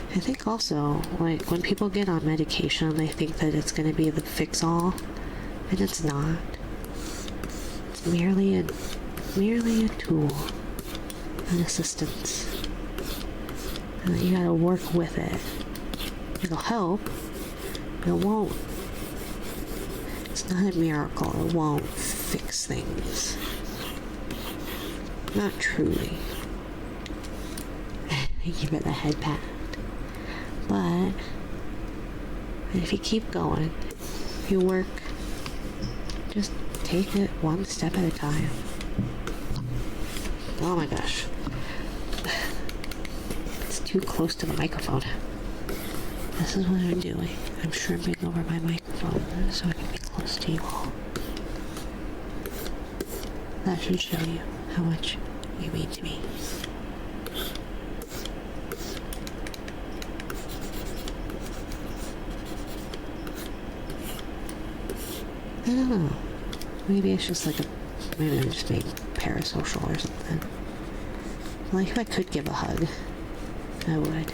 Speaker 1: I think also, like, when people get on medication, they think that it's going to be the fix-all, and it's not. It's merely a tool, an assistance, and that you gotta work with it. It'll help, but it won't. It's not a miracle. It won't fix things. Not truly. I give it a head pat. But if you keep going, if you work, just take it one step at a time. Oh my gosh. It's too close to the microphone. This is what I'm doing. I'm shrimping over my microphone so I can be close to you all. That should show you how much you mean to me. I don't know. Maybe it's just like maybe I'm just being parasocial or something. Like, if I could give a hug, I would.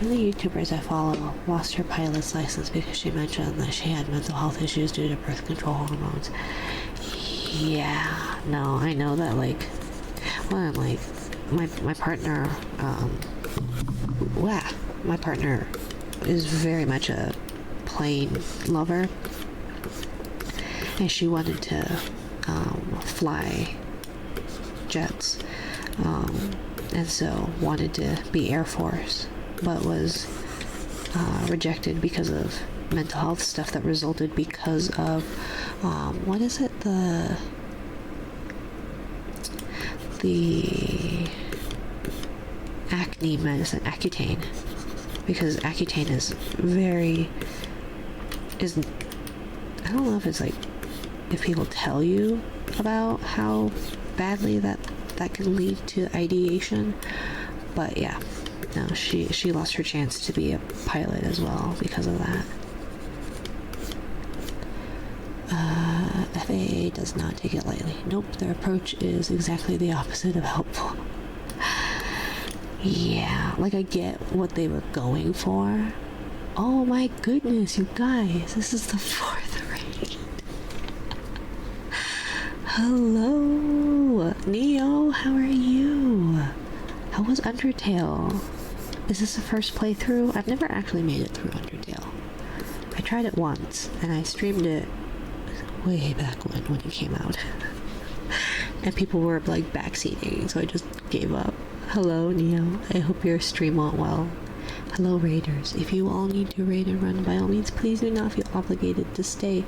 Speaker 1: One of the YouTubers I follow lost her pilot's license because she mentioned that she had mental health issues due to birth control hormones. Yeah, no, I know that, like, well, like, my partner, my partner is very much a plane lover. And she wanted to fly jets, and so wanted to be Air Force, but was rejected because of mental health stuff that resulted because of what is it, the acne medicine, Accutane, because Accutane is I don't know if it's like, if people tell you about how badly that can lead to ideation, but yeah, no, she lost her chance to be a pilot as well because of that. FAA does not take it lightly. Nope, their approach is exactly the opposite of helpful. Yeah, like I get what they were going for. Oh my goodness, you guys, this is the fourth raid. Hello, Neo, how are you? How was Undertale? Is this the first playthrough? I've never actually made it through Undertale. I tried it once, and I streamed it way back when it came out. And people were like backseating, so I just gave up. Hello, Neo. I hope your stream went well. Hello, raiders. If you all need to raid and run, by all means, please do not feel obligated to stay.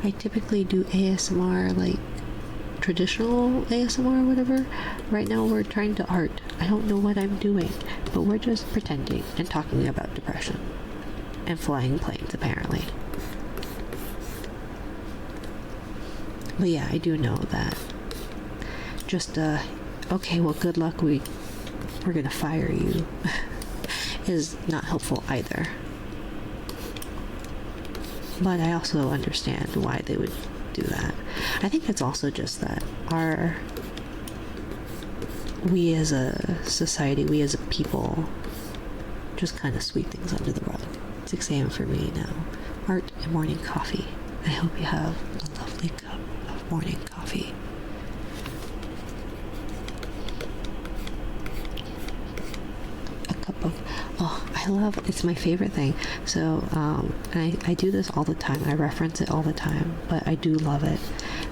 Speaker 1: I typically do ASMR, like traditional ASMR or whatever. Right now we're trying to art. I don't know what I'm doing, but we're just pretending and talking about depression. And flying planes, apparently. But yeah, I do know that. Just, okay, well, good luck, we're gonna fire you, is not helpful either. But I also understand why they would do that. I think it's also just that we as a society, we as a people, just kind of sweep things under the rug. 6 a.m. for me now. Art and morning coffee. I hope you have a lovely cup of morning coffee. It's my favorite thing. So I do this all the time. I reference it all the time, but I do love it.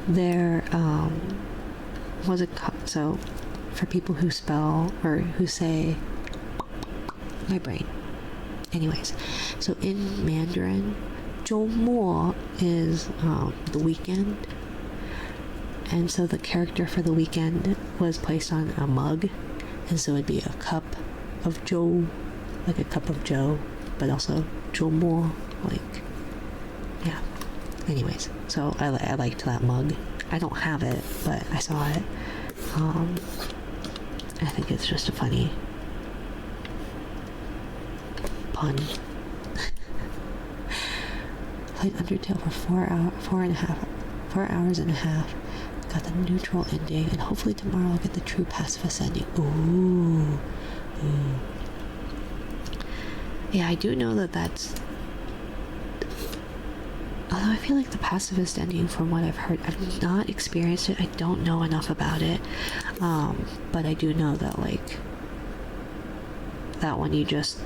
Speaker 1: There was a so for people who spell or who say my brain. Anyways, so in Mandarin, 周末 is the weekend, and so the character for the weekend was placed on a mug, and so it'd be a cup of Joe, like a cup of Joe, but also 周末, like, yeah. Anyways, so I liked that mug. I don't have it, but I saw it. I think it's just a funny pun. Played Undertale for 4 hours and a half. Got the neutral ending, and hopefully tomorrow I'll get the true pacifist ending. Ooh. Yeah, I do know that's... Although I feel like the pacifist ending, from what I've heard, I've not experienced it. I don't know enough about it. But I do know that, like, that one you just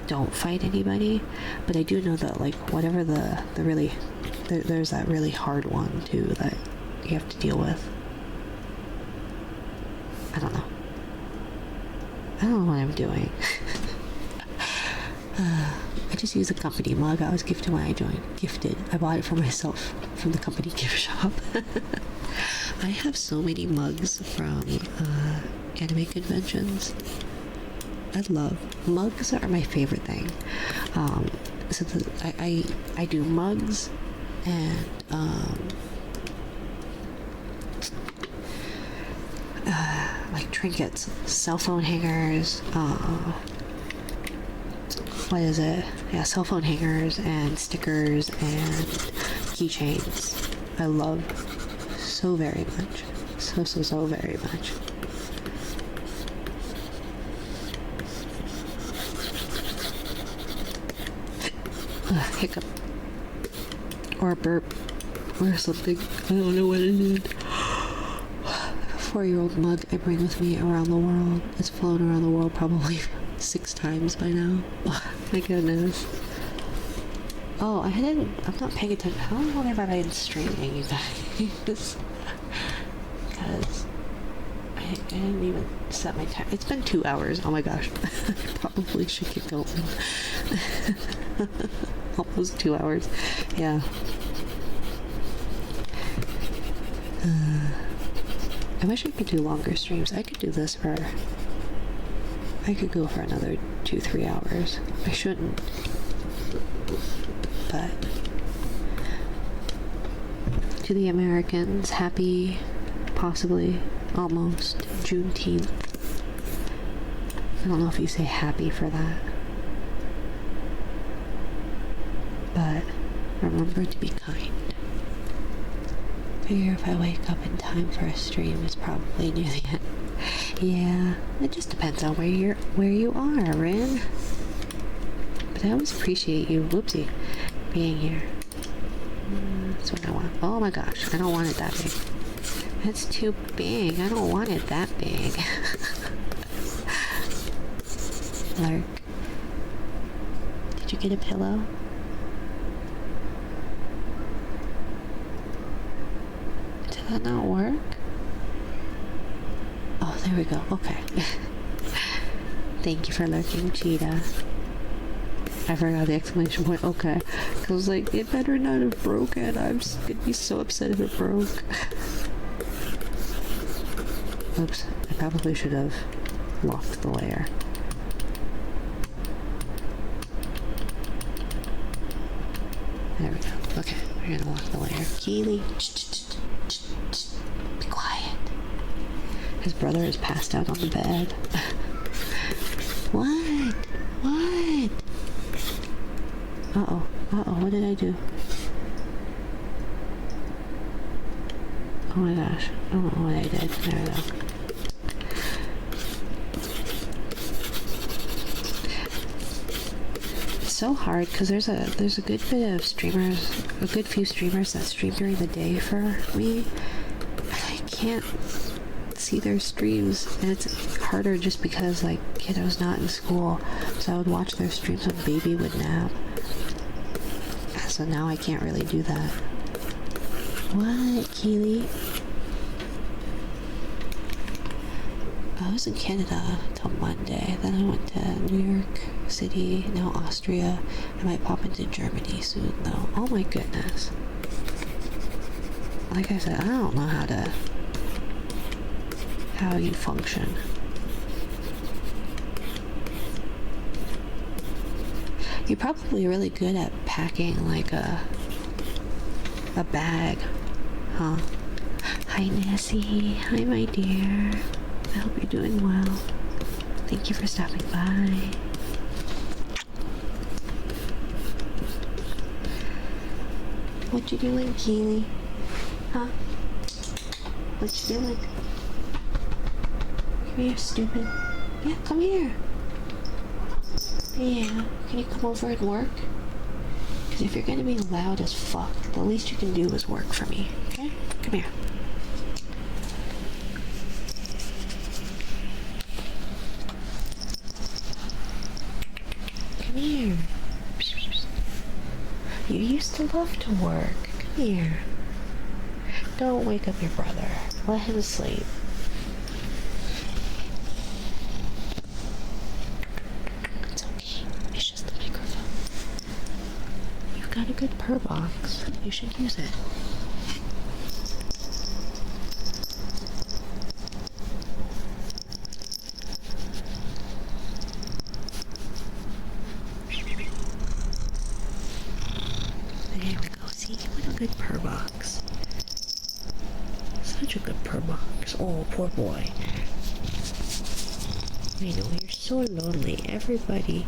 Speaker 1: don't fight anybody. But I do know that, like, whatever the really... There's that really hard one, too, that you have to deal with. I don't know. I don't know what I'm doing. I just use a company mug I was gifted when I joined. Gifted. I bought it for myself from the company gift shop. I have so many mugs from anime conventions. I love mugs. Are my favorite thing. So I do mugs and like trinkets, cell phone hangers, what is it? Yeah, cell phone hangers and stickers and keychains. I love so very much. So very much. Hiccup. Or a burp. Or something. I don't know what it is. 4-year-old mug I bring with me around the world. It's flown around the world probably 6 times by now. Oh, my goodness. Oh, I'm not paying attention. How long have I been streaming, you guys? Because I didn't even set my time. It's been 2 hours. Oh my gosh. I probably should get going. Almost 2 hours. Yeah. I wish I could do longer streams. I could do this for... I could go for another 2-3 hours. I shouldn't. But... to the Americans, happy, possibly, almost, Juneteenth. I don't know if you say happy for that. But remember to be kind. Figure if I wake up in time for a stream, it's probably near the end. Yeah, it just depends on where you are, Rin. But I always appreciate you, whoopsie, being here. That's what I want. Oh my gosh, I don't want it that big. That's too big. I don't want it that big. Lark, did you get a pillow? Did that not work? Oh, there we go. Okay. Thank you for lurking, Cheetah. I forgot the exclamation point. Okay. Because I was like, it better not have broken. I'm just gonna be so upset if it broke. Oops. I probably should have locked the layer. There we go. Okay. We're gonna lock the layer. Keely. Be quiet. His brother is passed out on the bed. What? What? Uh-oh. Uh-oh. What did I do? Oh my gosh. I don't know what I did. There we go. It's so hard because there's a good bit of streamers, a good few streamers that stream during the day for me. I can't see their streams, and it's harder just because like kiddo's not in school, so I would watch their streams when baby would nap. So now I can't really do that. What, Keely? I was in Canada till Monday, then I went to New York City, now Austria. I might pop into Germany soon though. Oh my goodness. Like I said, I don't know how you function. You're probably really good at packing like a bag, huh? Hi Nessie, hi my dear. I hope you're doing well. Thank you for stopping by. What you doing, Keely? Huh? What you doing? Come here, stupid. Yeah, come here. Yeah, can you come over and work? Because if you're gonna be loud as fuck, the least you can do is work for me, okay? Come here. Come here. You used to love to work. Come here. Don't wake up your brother. Let him sleep. It's okay. It's just the microphone. You've got a good purr box. You should use it. There we go. See, what a good purr box. Such a good purr box. Oh, poor boy. I know, you're so lonely. Everybody,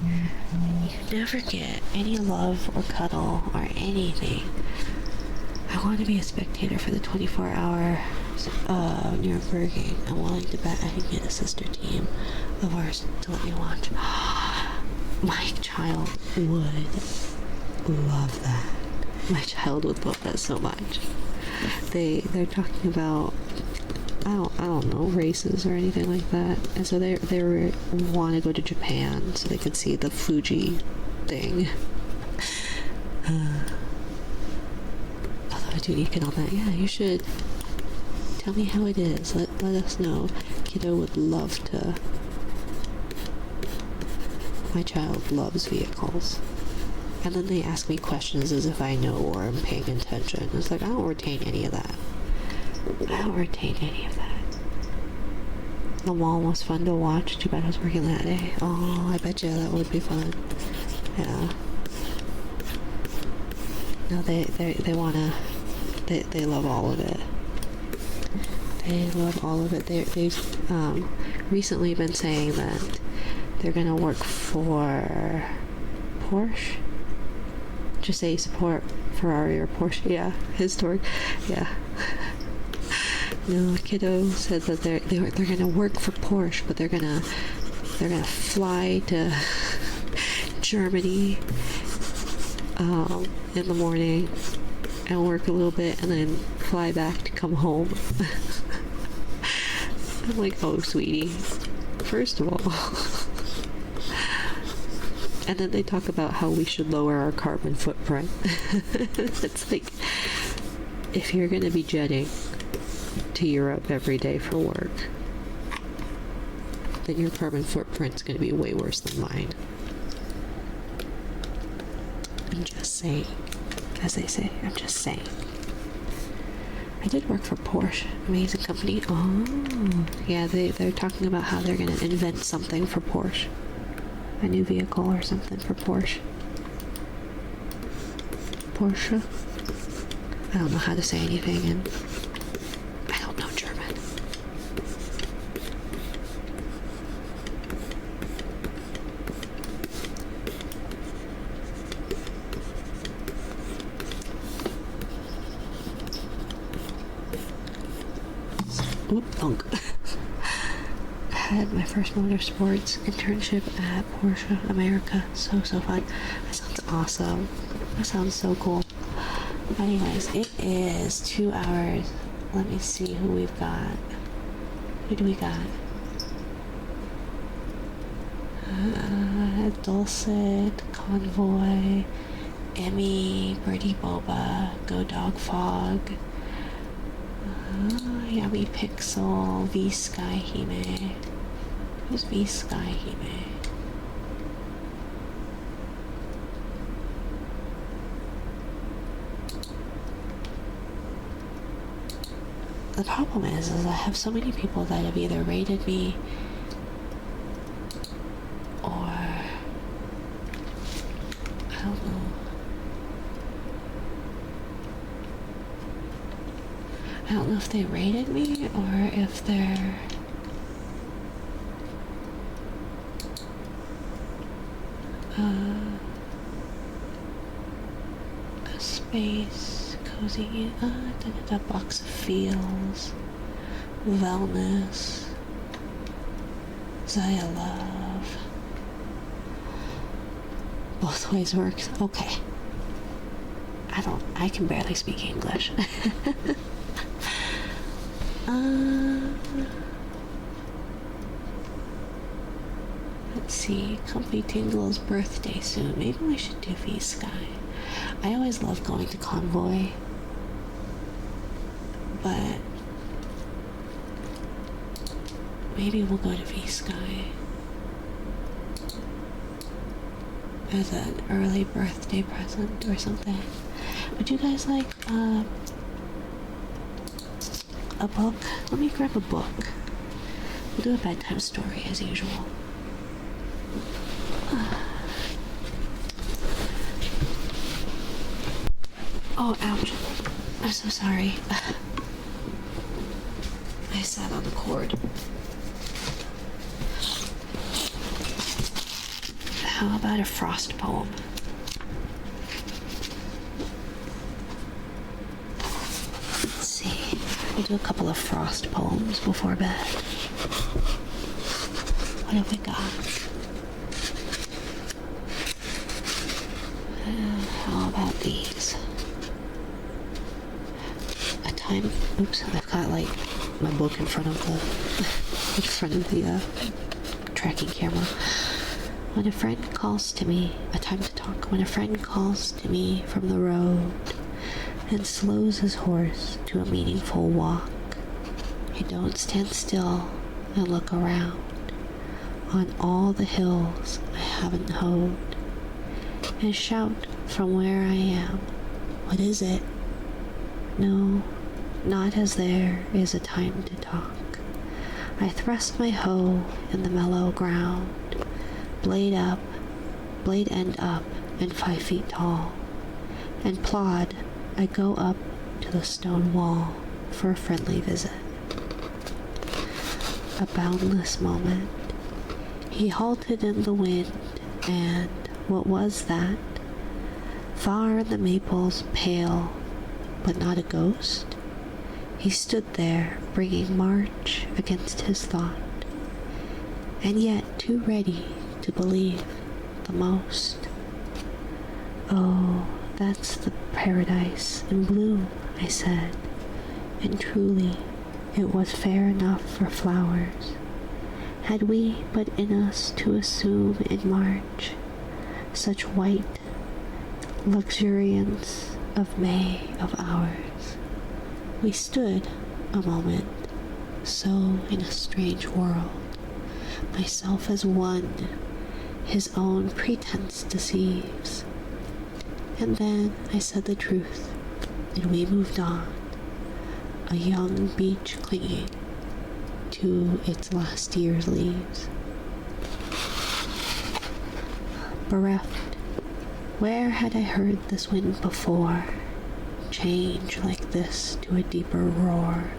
Speaker 1: you never get any love or cuddle or anything. I want to be a spectator for the 24-hour Nürburgring. I'm willing to bet I can get a sister team of ours to let me watch. My child would love that. My child would love that so much. They're talking about I don't know, races or anything like that, and so they want to go to Japan so they could see the Fuji thing. Although I do need on that. Yeah, you should tell me how it is. Let us know. Kiddo would love to. My child loves vehicles. And then they ask me questions as if I know or am paying attention. It's like, I don't retain any of that. I don't retain any of that. The mall was fun to watch. Too bad I was working that day. Oh, I bet you that would be fun. Yeah. No, they wanna. They love all of it. They love all of it. They've recently been saying that they're gonna work for Porsche. Just say support Ferrari or Porsche. Yeah, his torque. Yeah. No, kiddo said that they're gonna work for Porsche, but they're gonna fly to Germany in the morning and work a little bit and then fly back to come home. I'm like, oh, sweetie, first of all. And then they talk about how we should lower our carbon footprint. It's like, if you're gonna be jetting to Europe every day for work, then your carbon footprint's gonna be way worse than mine. I'm just saying. As they say, I'm just saying. I did work for Porsche, amazing company. Oh, yeah, they're talking about how they're gonna invent something for Porsche. A new vehicle or something for Porsche. Porsche? I don't know how to say anything, and I don't know German. Oop, thunk. I had my first motorsports internship at Porsche America. So fun. That sounds awesome. That sounds so cool. Anyways, it is 2 hours. Let me see who we've got. Who do we got? Dulcet, Convoy, Emmy, Birdie Boba, Go Dog Fog, Yummy Pixel, V Sky Hime. Who's V Sky Hime? The problem is I have so many people that have either rated me or I don't know. I don't know if they rated me or if they're a space, cozy, a box of feels, wellness, Zaya love. Both ways works. Okay. I can barely speak English. Let's see, Comfy Tingle's birthday soon. Maybe we should do V Sky. I always love going to Convoy, but maybe we'll go to V Sky as an early birthday present or something. Would you guys like a book? Let me grab a book. We'll do a bedtime story as usual. Oh, ouch. I'm so sorry. I sat on the cord. How about a frost poem? Let's see. We'll do a couple of frost poems before bed. What have we got? How about these? Oops, I've got like my book in front of the tracking camera. When a friend calls to me, a time to talk. When a friend calls to me from the road and slows his horse to a meaningful walk, I don't stand still and look around on all the hills I haven't hoed and shout from where I am, what is it? No, not as there is a time to talk. I thrust my hoe in the mellow ground, blade end up and 5 feet tall, and plod I go up to the stone wall for a friendly visit. A boundless moment. He halted in the wind, and what was that? Far in the maples, pale, but not a ghost?
Speaker 2: He stood there, bringing March against his thought, and yet too ready to believe the most. "Oh, that's the paradise in bloom," I said, and truly it was fair enough for flowers. Had we but in us to assume in March such white luxuriance of May of ours. We stood a moment, so in a strange world, myself as one, his own pretense deceives. And then I said the truth, and we moved on, a young beech clinging to its last year's leaves. Bereft, where had I heard this wind before change like this to a deeper roar?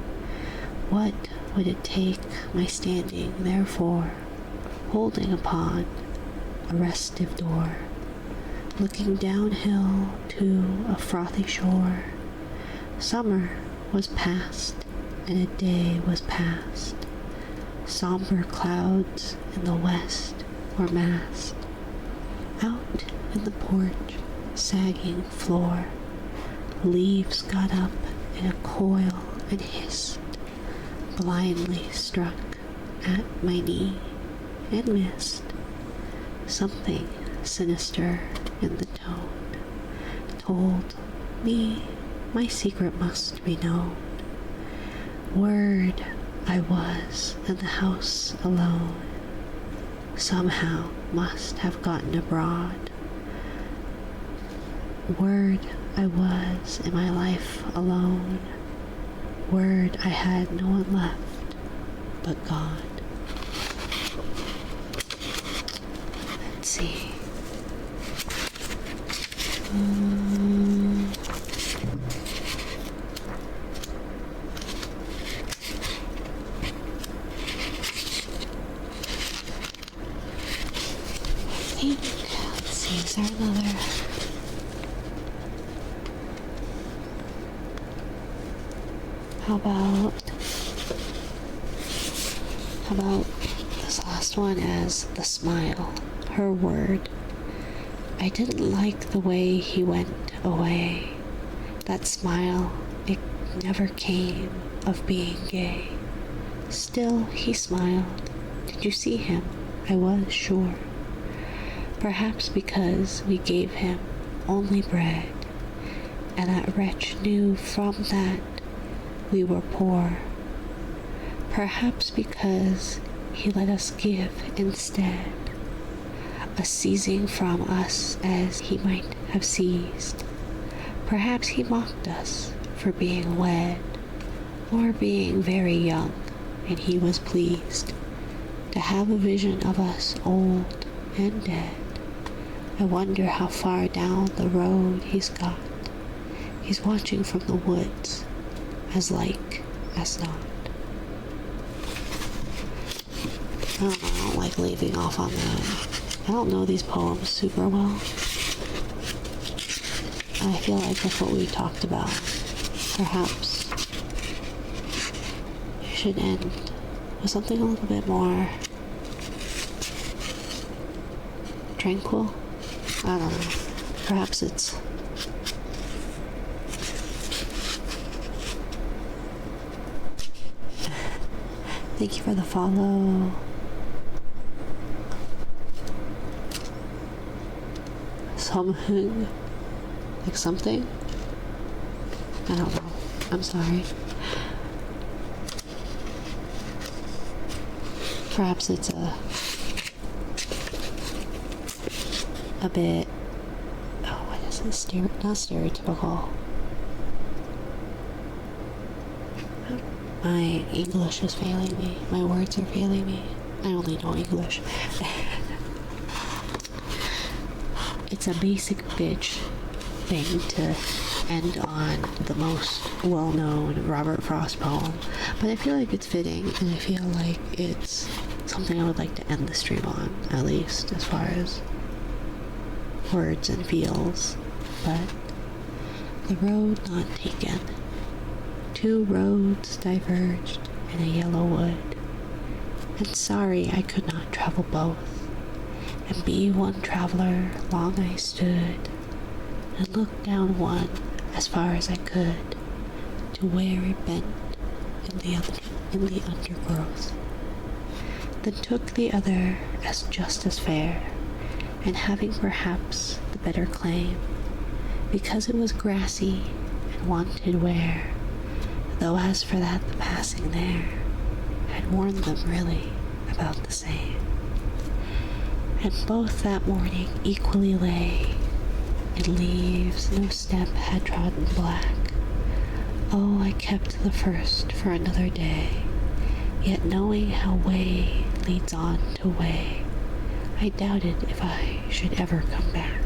Speaker 2: What would it take my standing, therefore, holding upon a restive door, looking downhill to a frothy shore? Summer was past, and a day was past. Somber clouds in the west were massed. Out in the porch, sagging floor, leaves got up in a coil and hissed, blindly struck at my knee and missed. Something sinister in the tone told me my secret must be known. Word I was in the house alone, somehow must have gotten abroad. Word I was in my life alone, word I had no one left but God. Let's see. Let's see, is there another? How about this last one as the smile, her word. I didn't like the way he went away. That smile, it never came of being gay. Still he smiled. Did you see him? I was sure. Perhaps because we gave him only bread, and that wretch knew from that we were poor. Perhaps because he let us give instead, a seizing from us as he might have seized. Perhaps he mocked us for being wed, or being very young, and he was pleased to have a vision of us old and dead. I wonder how far down the road he's got. He's watching from the woods, as like as not. I don't like leaving off on that. I don't know these poems super well. I feel like that's what we talked about. Perhaps you should end with something a little bit more tranquil. I don't know. Perhaps it's thank you for the follow. Something like something. I don't know. I'm sorry. Perhaps it's a bit, oh, what is this? Not stereotypical. My English is failing me. My words are failing me. I only know English. It's a basic bitch thing to end on the most well-known Robert Frost poem, but I feel like it's fitting, and I feel like it's something I would like to end the stream on, at least as far as words and feels. But the road not taken 2 roads diverged in a yellow wood, and sorry I could not travel both, and be one traveler long I stood, and looked down one as far as I could, to where it bent in the undergrowth. Then took the other as just as fair, and having perhaps the better claim, because it was grassy and wanted wear, though as for that the passing there had warned them really about the same. And both that morning equally lay in leaves no step had trodden black. Oh, I kept the first for another day, yet knowing how way leads on to way, I doubted if I should ever come back.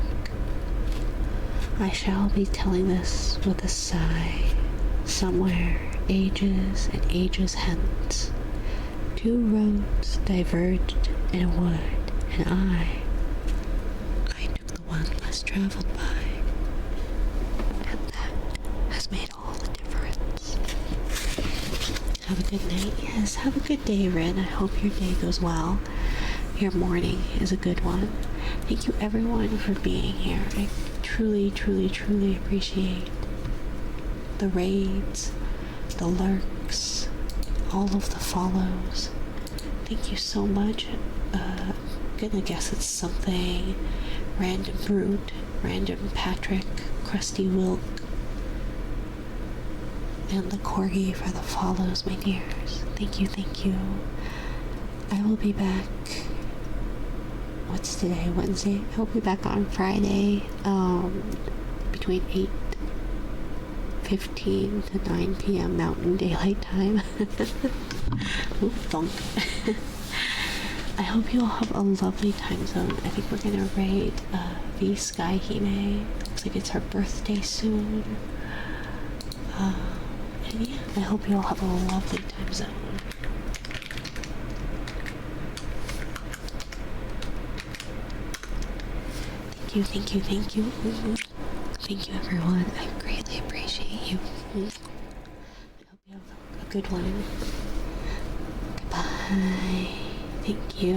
Speaker 2: I shall be telling this with a sigh, somewhere ages and ages hence. 2 roads diverged in a wood, and I took the one less traveled by, and that has made all the difference. Have a good night. Yes, have a good day, Rin. I hope your day goes well. Your morning is a good one. Thank you everyone for being here. I truly, truly, truly appreciate the raids, the lurks, all of the follows. Thank you so much. I'm gonna guess it's something Random Brute, Random Patrick, Krusty Wilk, and the Corgi for the follows, my dears. Thank you, thank you. I will be back. What's today? Wednesday? I will be back on Friday, between 8:15 to 9 p.m. Mountain Daylight Time. Oop, thunk. I hope you all have a lovely time zone. I think we're gonna raid V Sky Hime. Looks like it's her birthday soon. And yeah, I hope you all have a lovely time zone. Thank you, thank you, thank you. Thank you, everyone. I greatly appreciate you. I hope you have a good one. Goodbye. Thank you.